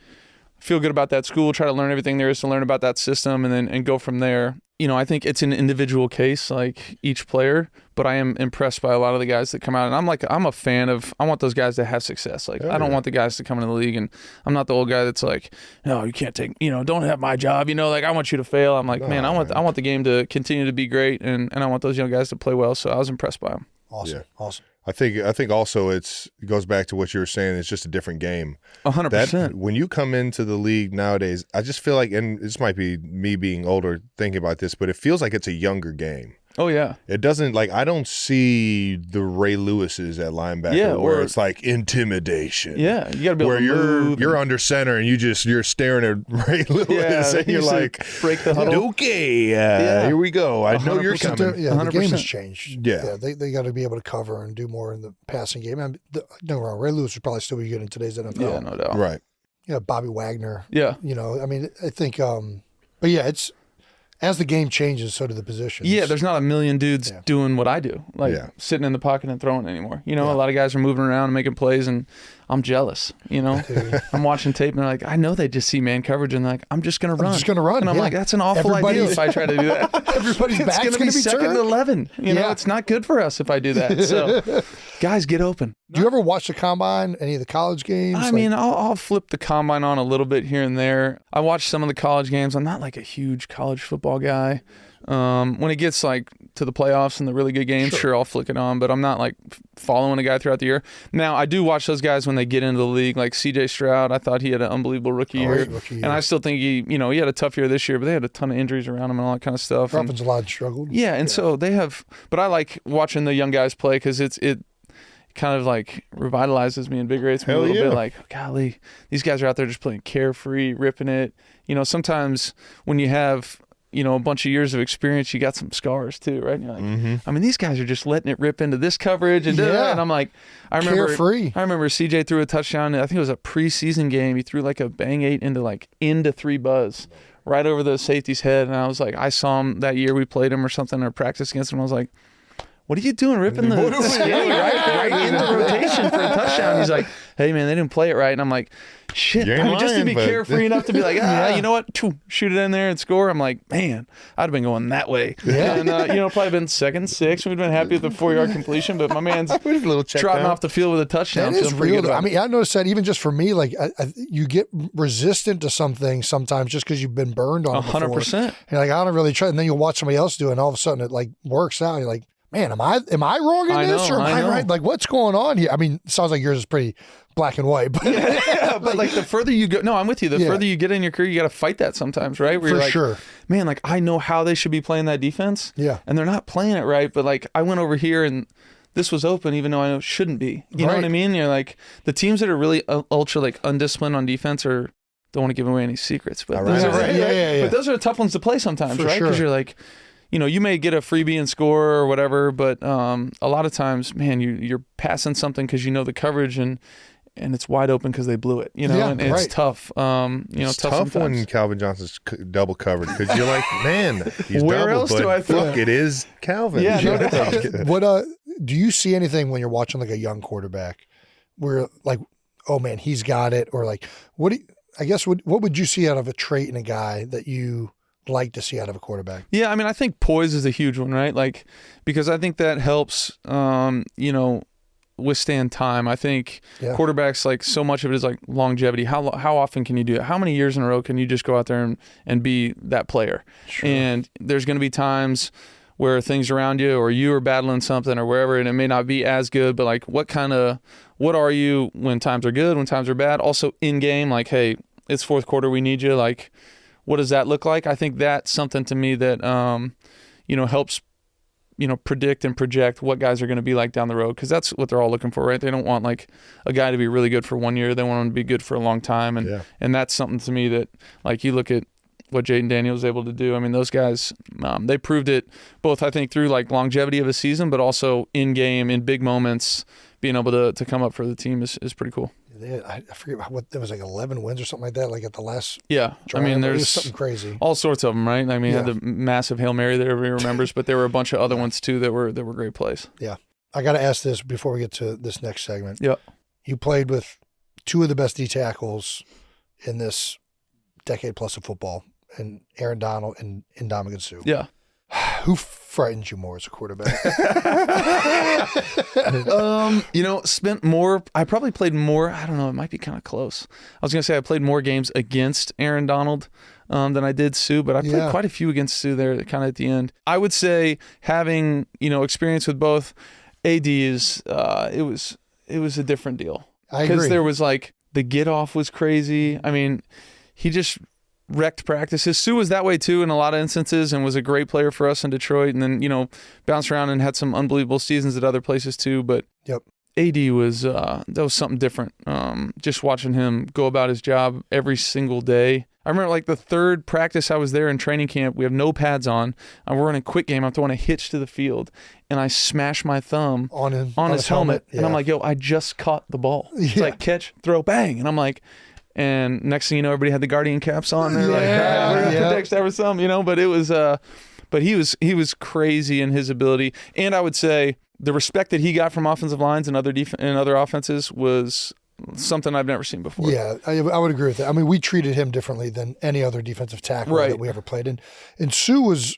feel good about that school, try to learn everything there is to learn about that system, and go from there. I think it's an individual case, like each player, but I am impressed by a lot of the guys that come out. And I'm a fan of, I want those guys to have success. I don't want the guys to come into the league, and I'm not the old guy that's like, no, you can't take, don't have my job. I want you to fail. I'm like, man, I want the game to continue to be great, and I want those young guys to play well. So I was impressed by them. Awesome. Yeah. Awesome. I think also it goes back to what you were saying. It's just a different game. 100%. When you come into the league nowadays, I just feel like, and this might be me being older thinking about this, but it feels like it's a younger game. Oh yeah. It doesn't I don't see the Ray Lewises at linebacker where it's intimidation. Yeah, you got to be able where to move. you're under center and you're staring at Ray Lewis and you're like, break the huddle. okay, here we go. I know you're coming. The game 100%. has changed. Yeah. They got to be able to cover and do more in the passing game. Don't get me wrong, Ray Lewis would probably still be good in today's NFL. Yeah, no doubt. Right. Bobby Wagner. Yeah. I think, but yeah, it's as the game changes, so do the positions. Yeah, there's not a million dudes doing what I do, sitting in the pocket and throwing anymore. A lot of guys are moving around and making plays, and I'm jealous. I'm watching tape and they're like, I know they just see man coverage, and I'm just gonna run. I'm just gonna run. And I'm like, that's an awful idea if I try to do that. Everybody's It's back's gonna be be second turned. to 11. It's not good for us if I do that. So, guys, get open. Do you ever watch the combine? Any of the college games? I mean, I'll flip the combine on a little bit here and there. I watch some of the college games. I'm not a huge college football guy. When it gets to the playoffs and the really good games, sure, I'll flick it on, but I'm not following a guy throughout the year. Now, I do watch those guys when they get into the league, like CJ Stroud. I thought he had an unbelievable rookie year. And I still think he had a tough year this year, but they had a ton of injuries around him and all that kind of stuff. Offensive line struggled. Yeah, and so they have, but I like watching the young guys play because it kind of revitalizes me, invigorates me a little bit. Golly, these guys are out there just playing carefree, ripping it. Sometimes when you have a bunch of years of experience, you got some scars too, right? And you're like, I mean, these guys are just letting it rip into this coverage and and I'm like, I remember CJ threw a touchdown. I think it was a preseason game. He threw a bang 8 into 3 buzz right over the safety's head, and I was like, I saw him that year we played him or something or practiced against him. I was like, what are you doing ripping the skinny right in the rotation for a touchdown? He's like, hey, man, they didn't play it right. And I'm like, shit. Just to be carefree enough to be like, you know what? Shoot it in there and score. I'm like, man, I'd have been going that way. Yeah. And, probably been 2nd, 6. We'd been happy with the 4-yard completion, but my man's trotting off the field with a touchdown. That is real. I mean, I noticed that even just for me, you get resistant to some things sometimes just because you've been burned on it before. 100%. And I don't really try. And then you'll watch somebody else do it, and all of a sudden it works out. You're like, man, am I wrong in this or am I right? What's going on here? I mean, it sounds like yours is pretty black and white, but but the further you go, no, I'm with you. The further you get in your career, you got to fight that sometimes, right? Where you're sure, man, I know how they should be playing that defense, and they're not playing it right. But I went over here and this was open, even though I know it shouldn't be. You know what I mean? You're the teams that are really ultra undisciplined on defense don't want to give away any secrets, but those but those are tough ones to play sometimes, right? Because you're you may get a freebie and score or whatever, but a lot of times, man, you're passing something because the coverage and it's wide open because they blew it, and it's tough. It's tough when Calvin Johnson's double covered because you're like, man, he's where double, else but do I throw? Fuck, it is Calvin. Yeah, no doubt. What do you see anything when you're watching a young quarterback where oh man, he's got it, or what would you see out of a trait in a guy that you like to see out of a quarterback? Yeah, I mean, I think poise is a huge one, right? Because I think that helps, withstand time. I think quarterbacks, so much of it is longevity. How often can you do it? How many years in a row can you just go out there and be that player? Sure. And there's going to be times where things around you or you are battling something or wherever, and it may not be as good, but what are you when times are good, when times are bad? Also in game, hey, it's fourth quarter, we need you. What does that look like? I think that's something to me that, helps predict and project what guys are going to be like down the road, because that's what they're all looking for, right? They don't want like a guy to be really good for 1 year. They want him to be good for a long time. And that's something to me that, like, you look at what Jaden Daniels was able to do. I mean, those guys, they proved it both, I think, through like longevity of a season, but also in game, in big moments, being able to come up for the team is pretty cool. I forget what there was, like 11 wins or something like that, like at the last. Yeah, drive. I mean, It there's was something crazy. all sorts of them, right? I mean, had the massive Hail Mary that everybody remembers, but there were a bunch of other ones too that were great plays. Yeah, I got to ask this before we get to this next segment. Yeah, you played with two of the best D tackles in this decade plus of football, and Aaron Donald and Ndamukong Suh. Yeah. Who frightened you more as a quarterback? Spent more. I probably played more. I don't know. It might be kind of close. I was going to say I played more games against Aaron Donald than I did Suh, but I played quite a few against Suh there kind of at the end. I would say having, experience with both ADs, it was a different deal. I agree. Because there was like, the get off was crazy. I mean, he just wrecked practices. Suh was that way too in a lot of instances and was a great player for us in Detroit, and then, bounced around and had some unbelievable seasons at other places too. But AD was that was something different. Just watching him go about his job every single day. I remember like the third practice I was there in training camp, we have no pads on, and we're running a quick game. I'm throwing a hitch to the field, and I smash my thumb on his helmet. And I'm like, yo, I just caught the ball. It's like catch, throw, bang. And I'm like, and next thing you know, everybody had the Guardian caps on. They're like, we're going to protect some, but it was, but he was crazy in his ability. And I would say the respect that he got from offensive lines and other offenses was something I've never seen before. Yeah, I would agree with that. I mean, we treated him differently than any other defensive tackle that we ever played in. And Suh was,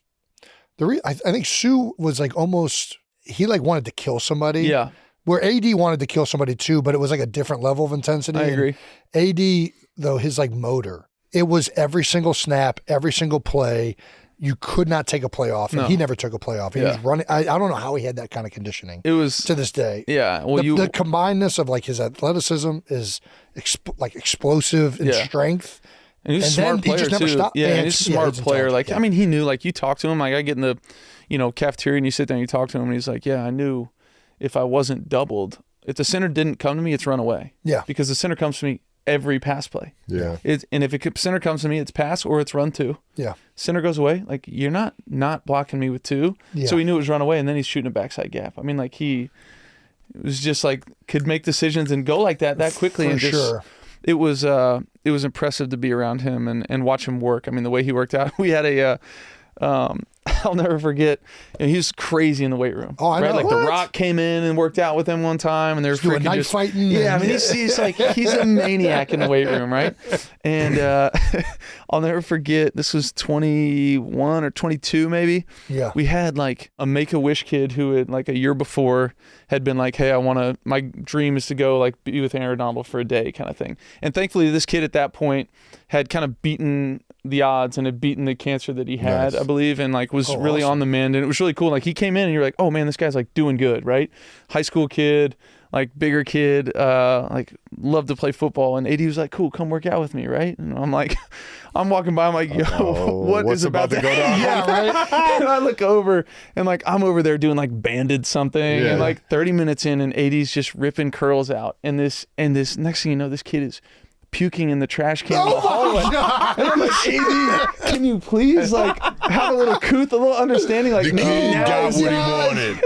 I think Suh was like almost, he like wanted to kill somebody. Yeah. Where AD wanted to kill somebody too, but it was like a different level of intensity. I agree. And AD, though, his like motor, it was every single snap, every single play. You could not take a play off, and he never took a play off. He was running. I don't know how he had that kind of conditioning. It was to this day. Yeah. Well, the combinedness of like his athleticism is explosive in strength. And he's a smart player he just too. Never stopped. Yeah, and he's a smart player. Like, I mean, he knew, like, you talk to him, like I get in the, cafeteria and you sit there and you talk to him and he's like, yeah, I knew if I wasn't doubled, if the center didn't come to me, it's run away. Yeah. Because the center comes to me every pass play. Yeah. And if center comes to me, it's pass or it's run two. Yeah. Center goes away, like, you're not blocking me with two. Yeah. So he knew it was run away, and then he's shooting a backside gap. I mean, like, he was just like, could make decisions and go like that quickly. For sure. It was impressive to be around him and watch him work. I mean, the way he worked out. We had I'll never forget. And he was crazy in the weight room. Oh, I know. Like The Rock came in and worked out with him one time, and they were freaking knife fighting. Yeah, I mean, he's like, he's a maniac in the weight room, right? And I'll never forget. This was 21 or 22, maybe. Yeah. We had like a Make-A-Wish kid who had like a year before had been like, hey, my dream is to go like be with Aaron Donald for a day, kind of thing. And thankfully, this kid at that point had kind of beaten the odds and had beaten the cancer that he had, I believe, and like was really awesome. on the mend. And it was really cool. Like, he came in and you're like, oh man, this guy's like doing good, right? High school kid, like bigger kid, like loved to play football. And AD was like, cool, come work out with me, right? And I'm like, I'm walking by, I'm like, yo, what's about to go down? Yeah, right. And I look over and like I'm over there doing like banded something, and like 30 minutes in, and AD's just ripping curls out. And this next thing you know, this kid is puking in the trash can in the hallway. And I'm like, AD, can you please like have a little understanding? Like, the kid got what he wanted.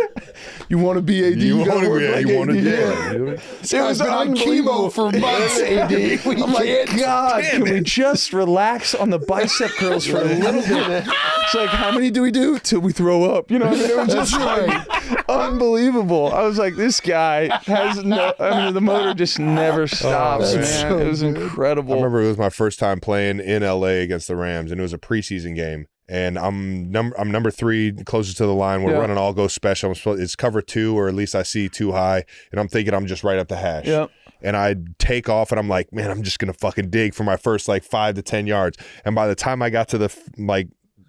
You want to be AD? You want to be AD. It was on chemo for months, AD. I'm like, God, can we just relax on the bicep curls for a little bit? It's like, how many do we do till we throw up? You know, it was just like unbelievable. I was like, this guy has the motor just never stops, man. So it was incredible. I remember it was my first time playing in LA against the Rams, and it was a preseason game. And I'm number 3, closest to the line. We're running all go special. It's cover 2, or at least I see 2 high, and I'm thinking I'm just right up the hash. Yep. And I take off, and I'm like, man, I'm just gonna fucking dig for my first like 5 to 10 yards. And by the time I got to the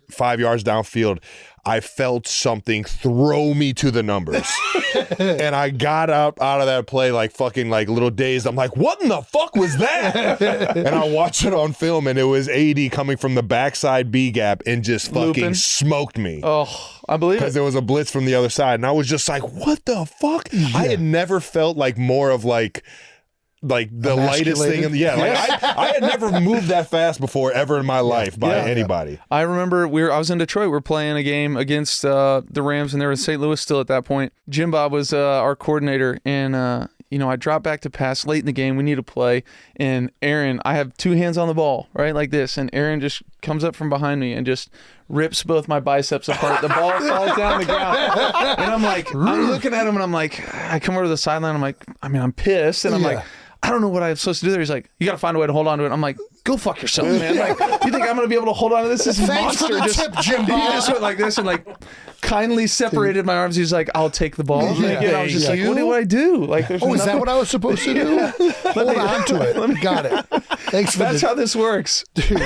5 yards downfield, I felt something throw me to the numbers. And I got out of that play like fucking like little dazed. I'm like, what in the fuck was that? And I watched it on film, and it was AD coming from the backside B gap and just fucking smoked me. Oh, I believe it. Because there was a blitz from the other side. And I was just like, what the fuck? Yeah. I had never felt like more of like the lightest thing. I had never moved that fast before ever in my life by anybody. Yeah. I remember I was in Detroit. We were playing a game against the Rams, and they were in St. Louis still at that point. Jim Bob was our coordinator, and I dropped back to pass late in the game. We need to play, and Aaron, I have two hands on the ball, right, like this, and Aaron just comes up from behind me and just rips both my biceps apart. The ball falls down the ground, and I'm like, I'm looking at him, and I'm like, I come over to the sideline. I'm like, I'm pissed, and I'm like, I don't know what I'm supposed to do there. He's like, you got to find a way to hold on to it. I'm like, go fuck yourself, man. Like, you think I'm going to be able to hold on to this? This monster Jim he just went like this and like kindly separated my arms. He's like, I'll take the ball. And I was just like, what do I do? Like, there's is that what I was supposed to do? Hold on to it. Got it. Thanks for That's how this works. Dude,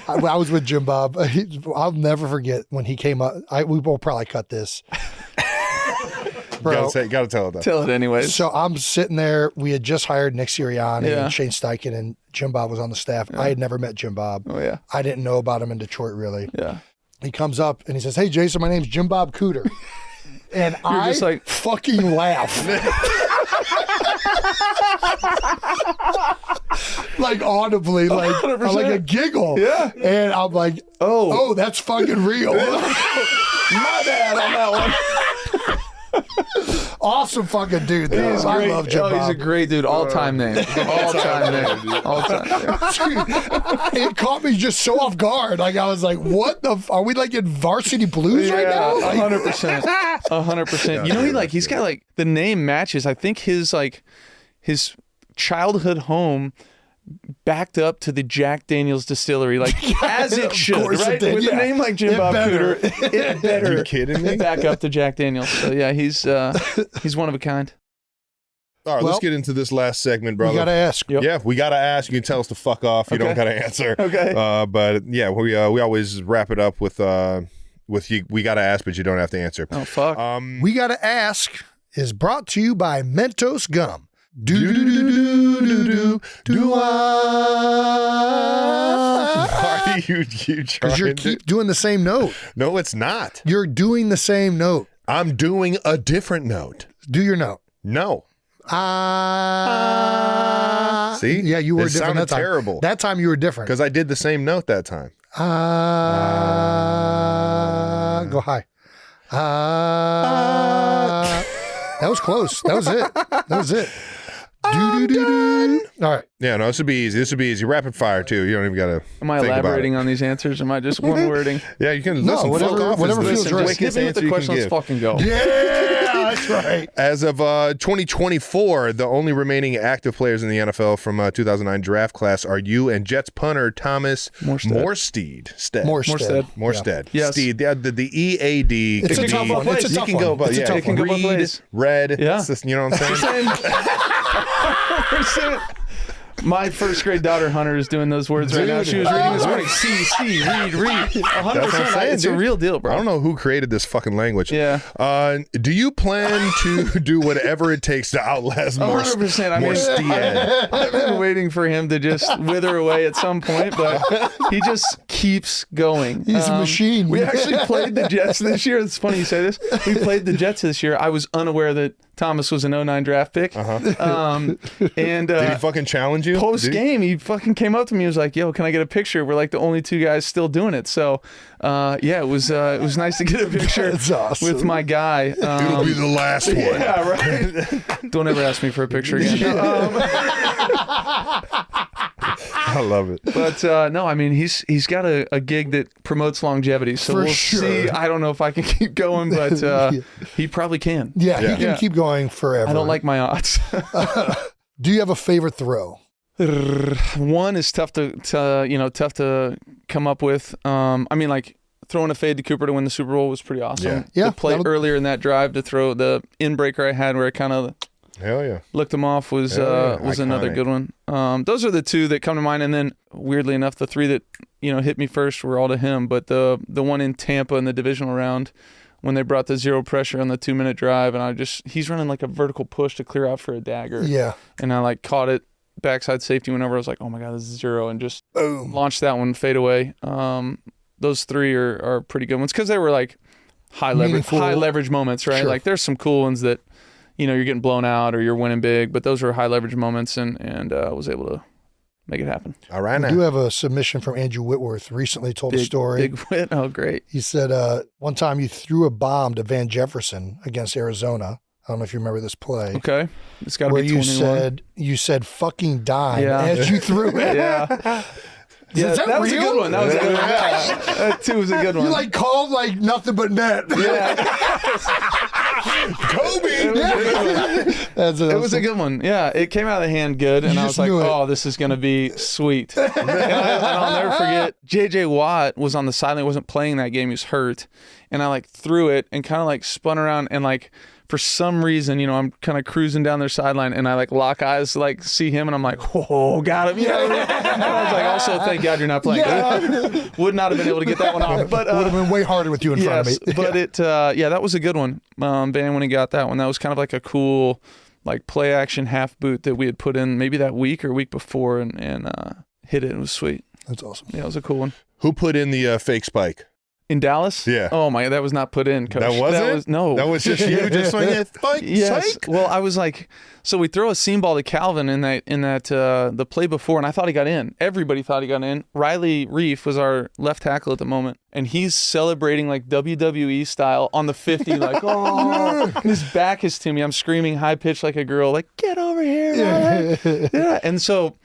I was with Jim Bob. I'll never forget when he came up. We will probably cut this. Bro, gotta tell it though. Tell it anyways. So I'm sitting there. We had just hired Nick Sirianni and Shane Steichen, and Jim Bob was on the staff. I had never met Jim Bob. Oh yeah. I didn't know about him in Detroit really. Yeah. He comes up and he says, "Hey Jason, my name's Jim Bob Cooter," and I just like fucking laugh. Like audibly, like a giggle. Yeah. And I'm like, oh, that's fucking real. My bad on that one. Awesome fucking dude. Though. I love Jim Bob. He's a great dude. All-time name. All-time name. All-time name. It caught me just so off guard. Like I was like, what the are we like in Varsity Blues right now? 100%. 100%. You know, he's got like the name matches. I think his childhood home backed up to the Jack Daniels distillery, like as it should, right? With a name like Jim Bob Cooter, it better. Are you kidding me? Back up to Jack Daniels. So yeah, he's one of a kind. All right, let's get into this last segment, brother. We gotta ask. Yep. Yeah, we gotta ask. You can tell us to fuck off. You don't gotta answer. Okay. But yeah, we always wrap it up with you. We gotta ask, but you don't have to answer. Oh fuck. We gotta ask is brought to you by Mentos Gum. Do Are you because you keep doing the same note. No, it's not. You're doing the same note. I'm doing a different note. Do your note. No. See? Yeah, you were it different that time. Terrible. That time you were different. Because I did the same note that time. Go high. That was close. That was it. All right. Yeah, no, this would be easy. Rapid fire too. You don't even gotta. Am I elaborating on these answers? Am I just one wording? Yeah, you can listen. Whatever feels right. Hit me with the question. Let's fucking go. Yeah, that's right. As of 2024, the only remaining active players in the NFL from 2009 draft class are you and Jets punter Thomas Morstead. Morstead. Yes. Steed. The EAD. It's a tough one. It's a tough one. It can go both ways. Red. Yeah. You know what I'm saying? 100%. My first grade daughter Hunter is doing those words right now. She was reading this morning. See, read. 100%. It's a real deal, bro. I don't know who created this fucking language. Yeah. Do you plan to do whatever it takes to outlast 100%. I've been waiting for him to just wither away at some point, but he just keeps going. He's a machine. We actually played the Jets this year. It's funny you say this. We played the Jets this year. I was unaware that Thomas was an 2009 draft pick. And did he fucking challenge you? Post game, he fucking came up to me. He was like, "Yo, can I get a picture?" We're like the only two guys still doing it. So, it was nice to get a picture awesome. with my guy. It'll be the last one. Yeah, right. Don't ever ask me for a picture again. I love it. But no, I mean he's got a gig that promotes longevity. So we'll see. I don't know if I can keep going, but he probably can. Yeah, he can keep going forever. I don't like my odds. Do you have a favorite throw? One is tough to come up with. I mean, like throwing a fade to Cooper to win the Super Bowl was pretty awesome. Yeah. The play earlier in that drive to throw the in-breaker I had where I kind of licked him off was another good one. Those are the two that come to mind. And then weirdly enough, the three that, hit me first were all to him. But the one in Tampa in the divisional round, when they brought the zero pressure on the 2-minute drive, and he's running like a vertical push to clear out for a dagger. Yeah. And I like caught it backside safety whenever I was like, oh my God, this is zero, and just launched that one fade away. Those 3 are pretty good ones because they were like high leverage moments, right? Sure. Like there's some cool ones that, you're getting blown out or you're winning big, but those were high leverage moments, and I was able to make it happen. All right, We now. do have a submission from Andrew Whitworth. Recently told a story. Big win. Oh, great. He said one time you threw a bomb to Van Jefferson against Arizona. I don't know if you remember this play. Okay. It's got to Where be 21. you said fucking dime Yeah. as you threw it. Yeah. Yeah, Is that was a real? good one. That was a good one. Yeah. That too was a good one. You like called like nothing but net. Yeah. Kobe. It was a good one. Yeah, it came out of the hand good, and I was just like, knew it. oh, this is going to be sweet. And I'll never forget, J.J. Watt was on the sideline, wasn't playing that game, he was hurt, and I like threw it and kind of like spun around and like, for some reason, I'm kind of cruising down their sideline, and I like lock eyes, like see him, and I'm like, oh, got him. And I was like, also, thank God you're not playing. Yeah. Would not have been able to get that one off. But Would have been way harder with you in front of me. But that was a good one. Van, when he got that one, that was kind of like a cool, like play action half boot that we had put in maybe that week or week before, and hit it. It was sweet. That's awesome. Yeah, it was a cool one. Who put in the fake spike? In Dallas? Yeah. Oh my, that was not put in, Coach. That wasn't? No. That was just you just swinging spike? Yes. Psych? Well, I was like, so we throw a seam ball to Calvin in that the play before, and I thought he got in. Everybody thought he got in. Riley Reef was our left tackle at the moment, and he's celebrating like WWE style on the 50, like, oh, and his back is to me. I'm screaming high pitched like a girl, like, get over here, Riley. Yeah. And so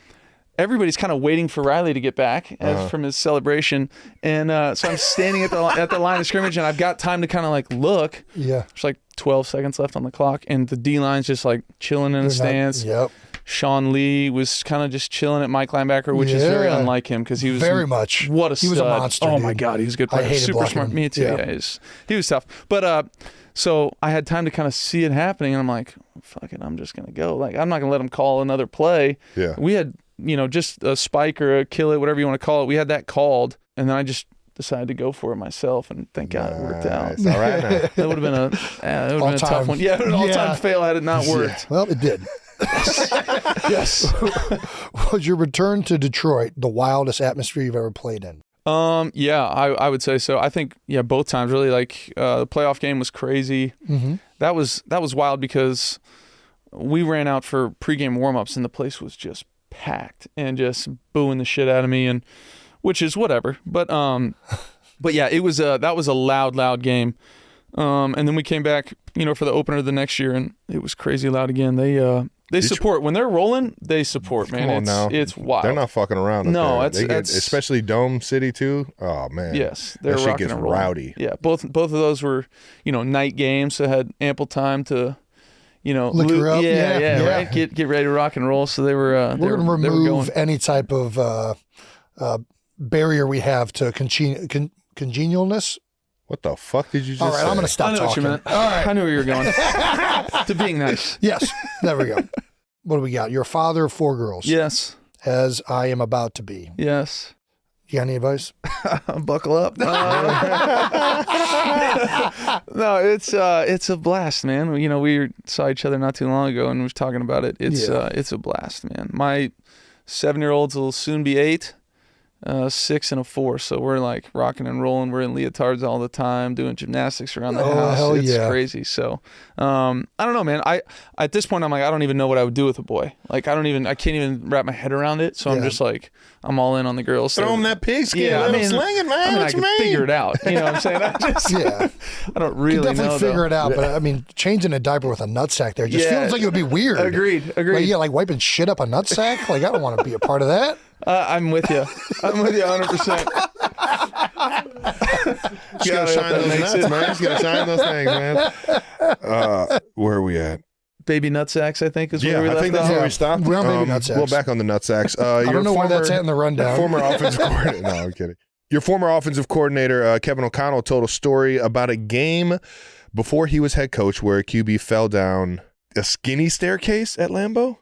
everybody's kind of waiting for Riley to get back from his celebration. And so I'm standing at the line of scrimmage, and I've got time to kind of like look. Yeah. There's like 12 seconds left on the clock, and the D-line's just like chilling in the stands. Yep. Sean Lee was kind of just chilling at Mike linebacker, which is very unlike him because he was very much. What a stud. He was a monster. Oh dude. my God, he was a good I player. hated Super blocking smart. him. Me too. Yeah, he was tough. But so I had time to kind of see it happening, and I'm like, fuck it, I'm just gonna go. Like, I'm not gonna let him call another play. Yeah. We had just a spike or a kill it, whatever you want to call it. We had that called, and then I just decided to go for it myself, and thank God it worked out. Nice. All right, now. That would have been a All-time. tough one. Yeah, an all-time fail had it not worked. Well, it did. Yes. Was your return to Detroit the wildest atmosphere you've ever played in? Yeah, I would say so. I think both times really. Like the playoff game was crazy. Mm-hmm. That was wild because we ran out for pregame warmups, and the place was just packed and just booing the shit out of me, and which is whatever. But yeah, it was that was a loud game. And then we came back, for the opener the next year, and it was crazy loud again. They support when they're rolling. They support, man. Come on now. It's wild. They're not fucking around. Up No, there. that's especially Dome City too. Oh man. Yes, they're that shit rocking gets and rolling. rowdy. Yeah, both of those were night games, so had ample time to Liquor up. Yeah, right. Get ready to rock and roll. So they were. We're going to they were remove going. any type of barrier we have to congenialness. What the fuck did you just All right, say? I'm going to stop I know talking. what you meant. All right. I knew where you were going. To being nice. Yes, there we go. What do we got? You're a father of 4 girls. Yes. As I am about to be. Yes. You got any advice? Buckle up. No, it's a blast, man. We saw each other not too long ago, and we were talking about it. It's a blast, man. My 7-year-olds will soon be 8, 6 and a 4. So we're like rocking and rolling. We're in leotards all the time, doing gymnastics around the house. Hell It's yeah. crazy. So I don't know, man. I at this point I'm like, I don't even know what I would do with a boy. Like I can't even wrap my head around it. So I'm just like, I'm all in on the girls. Throw them that pigskin. Yeah, Let them sling it, man. I What can you mean? figure it out. You know what I'm saying? Yeah. I don't You really can definitely know. figure though. it out, but I mean, changing a diaper with a nutsack there just Yeah. feels like it would be weird. Agreed. Like wiping shit up a nutsack. Like I don't want to be a part of that. I'm with you. I'm with you 100%. Just gotta shine those nuts, man. Just gotta shine those things, man. Where are we at? Baby nutsacks, I think, is where Yeah, we I left think that's off. where we stopped. We're on baby nutsacks. Well, back on the nutsacks. I don't know where that's at in the rundown. Former offensive coordinator. No, I'm kidding. Your former offensive coordinator, Kevin O'Connell, told a story about a game before he was head coach where a QB fell down a skinny staircase at Lambeau.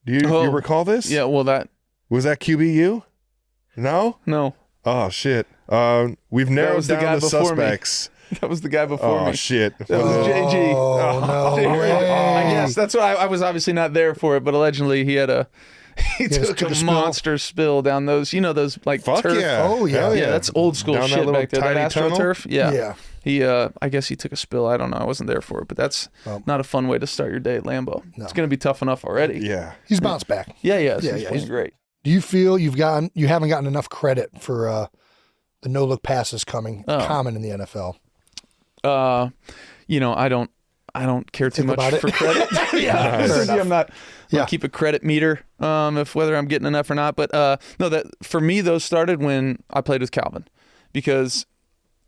Do you recall this? Yeah, well, Was that QB you? No? no. Oh, shit. We've narrowed was the down guy the before me. suspects. That was the guy before Oh, me. shit. That was JG. Oh, no way. I guess that's why I was obviously not there for it, but allegedly he took a spill. monster spill down those, those like Fuck turf. yeah. Oh, yeah. Hell Yeah, that's old school Down that shit little back there. That tiny tunnel? AstroTurf. Yeah. Yeah. He, I guess he took a spill. I don't know. I wasn't there for it, but that's not a fun way to start your day at Lambeau. No. It's going to be tough enough already. Yeah. He's bounced back. Yeah. Yeah, He's yeah, playing great. Do you feel you haven't gotten enough credit for the no-look passes common in the NFL? I don't care too Think much about it. for credit. Yeah, Fair enough. I'm not. Yeah. I keep a credit meter if whether I'm getting enough or not. But no, that for me those started when I played with Calvin, because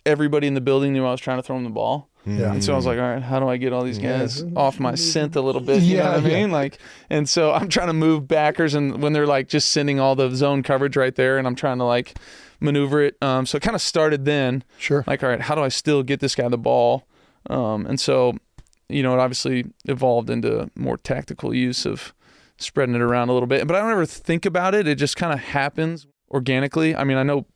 everybody in the building knew I was trying to throw him the ball. Yeah. And so I was like, all right, how do I get all these guys off my scent a little bit? You know what I mean? Like, and so I'm trying to move backers, and when they're like just sending all the zone coverage right there, and I'm trying to like maneuver it. So it kind of started then. Sure. Like, all right, how do I still get this guy the ball? And so, it obviously evolved into more tactical use of spreading it around a little bit. But I don't ever think about it. It just kind of happens organically. I mean, I know,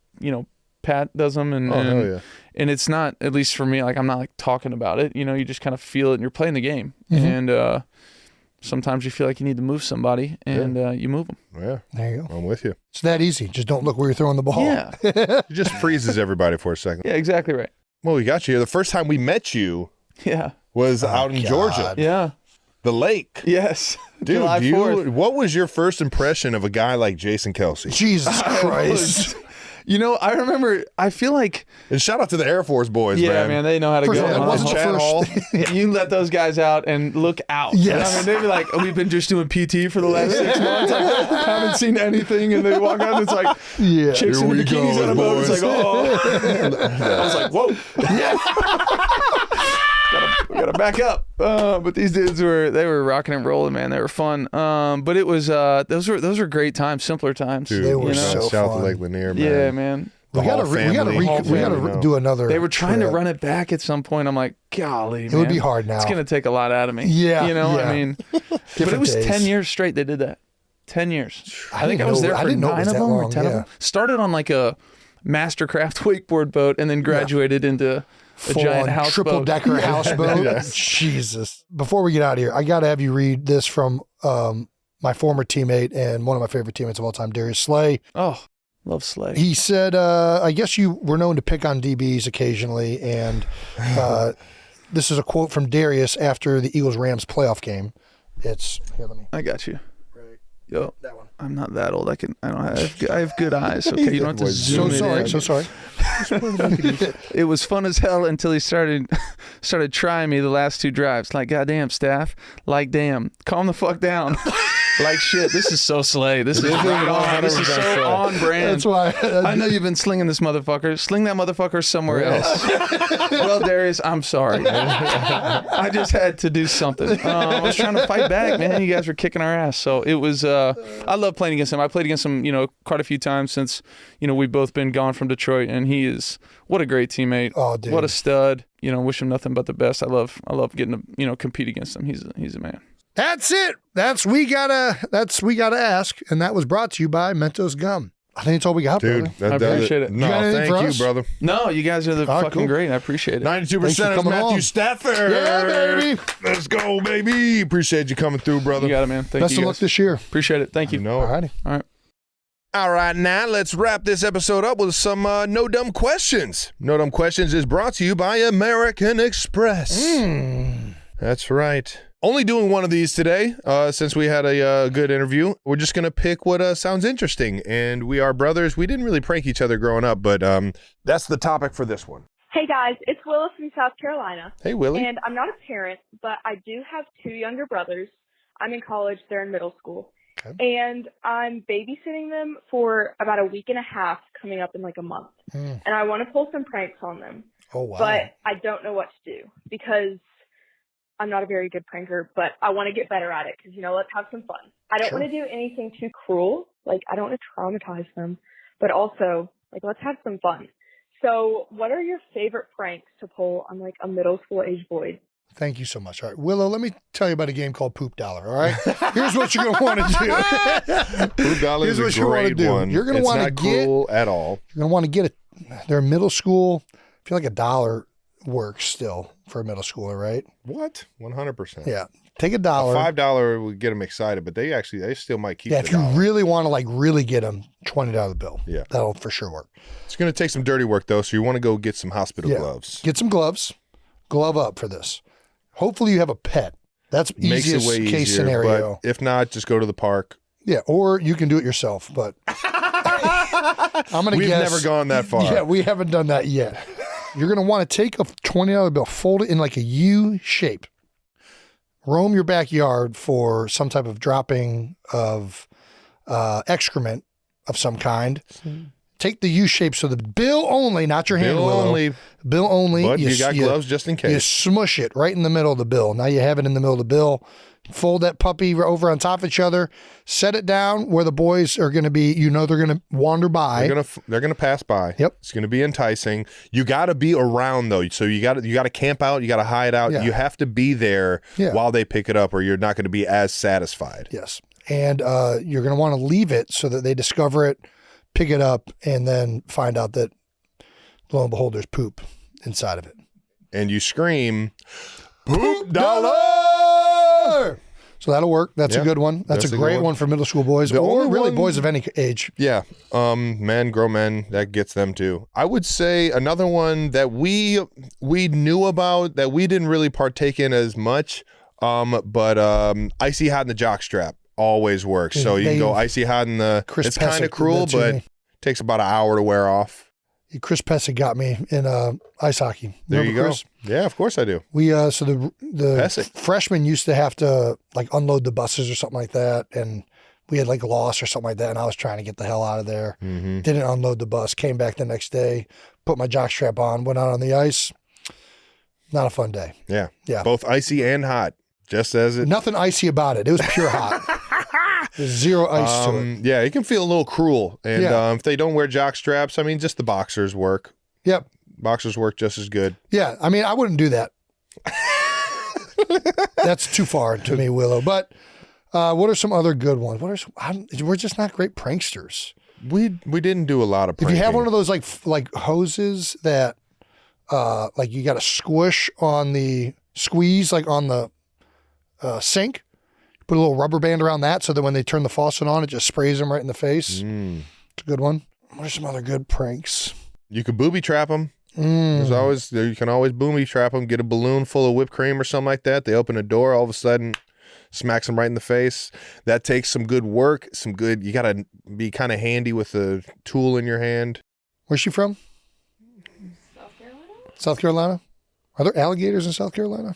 Pat does them, and it's not, at least for me, like I'm not like talking about it. You just kind of feel it, and you're playing the game. Mm-hmm. And sometimes you feel like you need to move somebody, and you move them. Yeah. There you go. I'm with you. It's that easy. Just don't look where you're throwing the ball. Yeah. It just freezes everybody for a second. Yeah, exactly right. Well, we got you here. The first time we met you Yeah. was out in God. Georgia, Yeah. the lake. Yes. Dude, July 4th. what was your first impression of a guy like Jason Kelsey? Jesus Christ. I remember, I feel like, And shout out to the Air Force boys, yeah, man, they know how to First go. of all, that on. wasn't the Chad first. Hall. You let those guys out and look out. Yes. I mean, they'd be like, we've been just doing PT for the last 6 months. Like, haven't seen anything. And they walk out and it's like, Yeah. chicks Here in we bikinis go, on a boat. It's boys. like, oh. I was like, whoa. Gotta back up. But these dudes they were rocking and rolling, man. They were fun. But it was, those were great times, simpler times. Dude, They were we're so south of fun. Lake Lanier, man. Yeah, man. The We gotta, Hall we gotta, family. we gotta No. do another. They were trying to trip. run it back at some point. I'm like, golly, man. It would be hard now. It's going to take a lot out of me. Yeah, I yeah. mean, but it Different was days. 10 years straight they did that. 10 years. I think didn't I was know- there I for didn't know it 9 was of that them or long, 10 of yeah. them. Started on like a Mastercraft wakeboard boat and then graduated into a Full giant on houseboat. triple-decker houseboat. Yes. Jesus. Before we get out of here, I got to have you read this from my former teammate and one of my favorite teammates of all time, Darius Slay. Oh, love Slay. He said, I guess you were known to pick on DBs occasionally, and this is a quote from Darius after the Eagles-Rams playoff game. It's, here, let me. I got you. Yo, That one. I'm not that old. I have good eyes. Okay, you don't have to zoom it So in. sorry. It was fun as hell until he started trying me the last 2 drives. Like, goddamn, Staff. Like, damn. Calm the fuck down. Like, shit, this is so Slay. This is right on. This is so on brand. That's why. I know you've been slinging this motherfucker. Sling that motherfucker somewhere else. Well, Darius, I'm sorry. I just had to do something. I was trying to fight back, man. You guys were kicking our ass. So it was, I love playing against him. I played against him, quite a few times since, we've both been gone from Detroit. And he is, what a great teammate. Oh, dude. What a stud. Wish him nothing but the best. I love getting to, compete against him. He's a man. That's it. That's we gotta ask, and that was brought to you by Mentos Gum. I think it's all we got, Dude, brother. that I does appreciate it. No, You got anything for thank us? you, brother. No, you guys are the All right, fucking cool. great. I appreciate it. 92% Thanks for is coming Matthew on. Stafford. Yeah, baby. Let's go, baby. Appreciate you coming through, brother. You got it, man. Thank Best you of guys. luck this year. Appreciate it. Thank you. You know All it. righty. All right. All right, now let's wrap this episode up with some No Dumb Questions. No Dumb Questions is brought to you by American Express. That's right. Only doing one of these today, since we had a good interview. We're just going to pick what sounds interesting. And we are brothers. We didn't really prank each other growing up, but that's the topic for this one. Hey guys, it's Willis from South Carolina. Hey, Willie. And I'm not a parent, but I do have 2 younger brothers. I'm in college, they're in middle school. Okay. And I'm babysitting them for about a week and a half coming up in like a month. And I want to pull some pranks on them. Oh, wow. But I don't know what to do because I'm not a very good pranker, but I want to get better at it because, let's have some fun. I don't Sure. want to do anything too cruel. Like, I don't want to traumatize them, but also, like, let's have some fun. So what are your favorite pranks to pull on, like, a middle school age boy? Thank you so much. All right, Willow, let me tell you about a game called Poop Dollar, all right? Here's what you're going to want to do. Poop Dollar Here's is what a you wanna great do. one. You're going to want to It's get... not cruel at all. You're going to want to get they're middle school. I feel like $1 works still for a middle schooler, right? What? 100%. Yeah. Take $1. $5 would get them excited, but they still might keep Yeah, the if you dollar. really want to like really get them, $20 bill. Yeah. That'll for sure work. It's going to take some dirty work, though, so you want to go get some hospital gloves. Get some gloves. Glove up for this. Hopefully you have a pet. That's Makes it easiest way case easier, scenario. but if not, just go to the park. Yeah, or you can do it yourself, but I'm going to We've guess. never gone that far. Yeah, we haven't done that yet. You're going to want to take a $20 bill, fold it in like a U shape, roam your backyard for some type of dropping of excrement of some kind. Take the U shape, so the bill only, not your hand, Bill Willow. only. Bill only. But you got gloves just in You case. smush it right in the middle of the bill. Now you have it in the middle of the bill. Fold that puppy over on top of each other. Set it down where the boys are going to be. You know they're going to wander by. They're gonna pass by. Yep. It's gonna be enticing. You got to be around though. So you got to camp out. You got to hide out. Yeah. You have to be there while they pick it up, or you're not going to be as satisfied. Yes. And you're going to want to leave it so that they discover it, pick it up, and then find out that, lo and behold, there's poop inside of it. And you scream, "Poop dollar!" So that'll work. That's a Yeah. good one. That's a great one for middle school boys, The or only really one- boys of any age. Yeah. Men, grown men, that gets them too. I would say another one that we knew about that we didn't really partake in as much, but icy hot in the jock strap always works. So you can go icy hot in the, Chris it's kind Pesic of cruel, did that to but me. takes about an hour to wear off. Chris Pesic got me in ice hockey. There Remember you go. Chris? Yeah, of course I do. We so the Pesic. freshmen used to have to like unload the buses or something like that, and we had like loss or something like that, and I was trying to get the hell out of there. Mm-hmm. Didn't unload the bus. Came back the next day, put my jock strap on, went out on the ice. Not a fun day. Yeah. Yeah. Both icy and hot, just as it. Nothing icy about it. It was pure hot. There's zero ice to it. Yeah, it can feel a little cruel. And Yeah. if they don't wear jock straps, I mean, just the boxers work. Yep. Boxers work just as good. Yeah. I mean, I wouldn't do that. That's too far to me, Willow. But what are some other good ones? We're just not great pranksters. We didn't do a lot of If pranking. you have one of those like hoses that like you got to squish on the squeeze, like on the sink, put a little rubber band around that so that when they turn the faucet on, it just sprays them right in the face. It's a good one. What are some other good pranks? You could booby trap them. You can always booby trap them. Get a balloon full of whipped cream or something like that. They open a door, all of a sudden smacks them right in the face. That takes some good work. You got to be kind of handy with a tool in your hand. Where's she from? South Carolina? Are there alligators in South Carolina?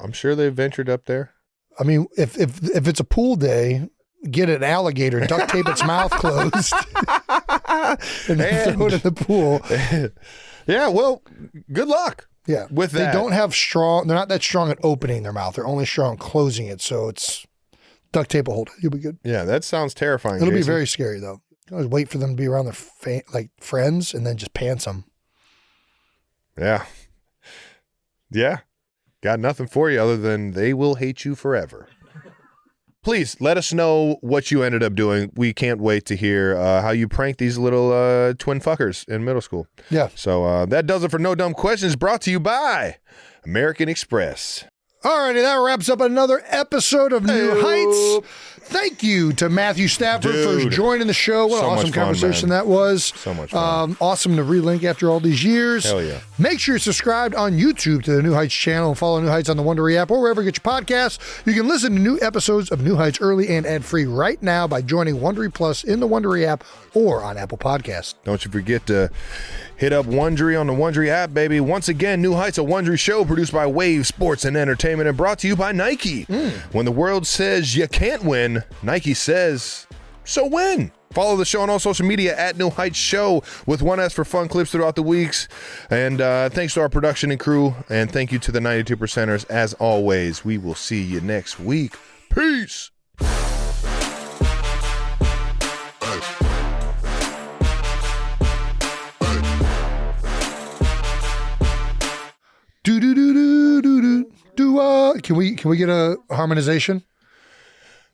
I'm sure they've ventured up there. I mean, if it's a pool day, get an alligator, duct tape its mouth closed, and then throw it in the pool. Yeah, well, good luck. Yeah, with that. They don't have strong. They're not that strong at opening their mouth. They're only strong at closing it. So it's duct tape will hold it. You'll be good. Yeah, that sounds terrifying. It'll be Jason. very scary though. You can always wait for them to be around their friends and then just pants them. Yeah. Yeah. Got nothing for you other than they will hate you forever. Please let us know what you ended up doing. We can't wait to hear how you pranked these little twin fuckers in middle school. Yeah. So that does it for No Dumb Questions, brought to you by American Express. Alrighty, that wraps up another episode of New Heights. Thank you to Matthew Stafford for Dude. joining the show. What So an much awesome fun, conversation man. that was. So much fun. Awesome to relink after all these years. Hell yeah. Make sure you're subscribed on YouTube to the New Heights channel and follow New Heights on the Wondery app or wherever you get your podcasts. You can listen to new episodes of New Heights early and ad-free right now by joining Wondery Plus in the Wondery app or on Apple Podcasts. Don't you forget to hit up Wondery on the Wondery app, baby. Once again, New Heights, a Wondery show produced by Wave Sports and Entertainment and brought to you by Nike. When the world says you can't win, Nike says, so win. Follow the show on all social media at New Heights Show with one S for fun clips throughout the weeks. And thanks to our production and crew. And thank you to the 92%ers. As always, we will see you next week. Peace. Do do do do do do do Can we get a harmonization?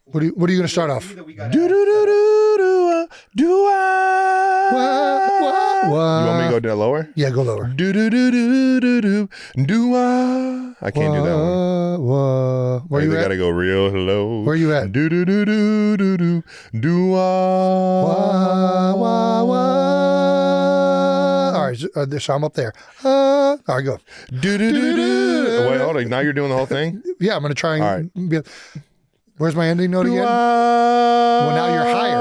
What are you going to start off? Do do do do do I? You want me to go down lower? Yeah, go lower. Do do do do do do do I can't do that one. Where you They at? gotta go real low. Where you at? Do do do do do do do I? All right, so I'm up there. All right, go. Do do do do. Wait, hold on. Now you're doing the whole thing. Yeah, I'm going to try and. All right. Where's my ending note again? Well, now you're higher.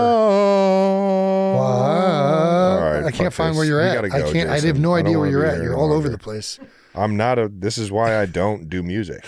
All right, I can't fuck find this. where you're We at. gotta go, I can't. I Jason. have no I don't idea where wanna you're be at. here You're any all over longer. the place. I'm not a. This is why I don't do music.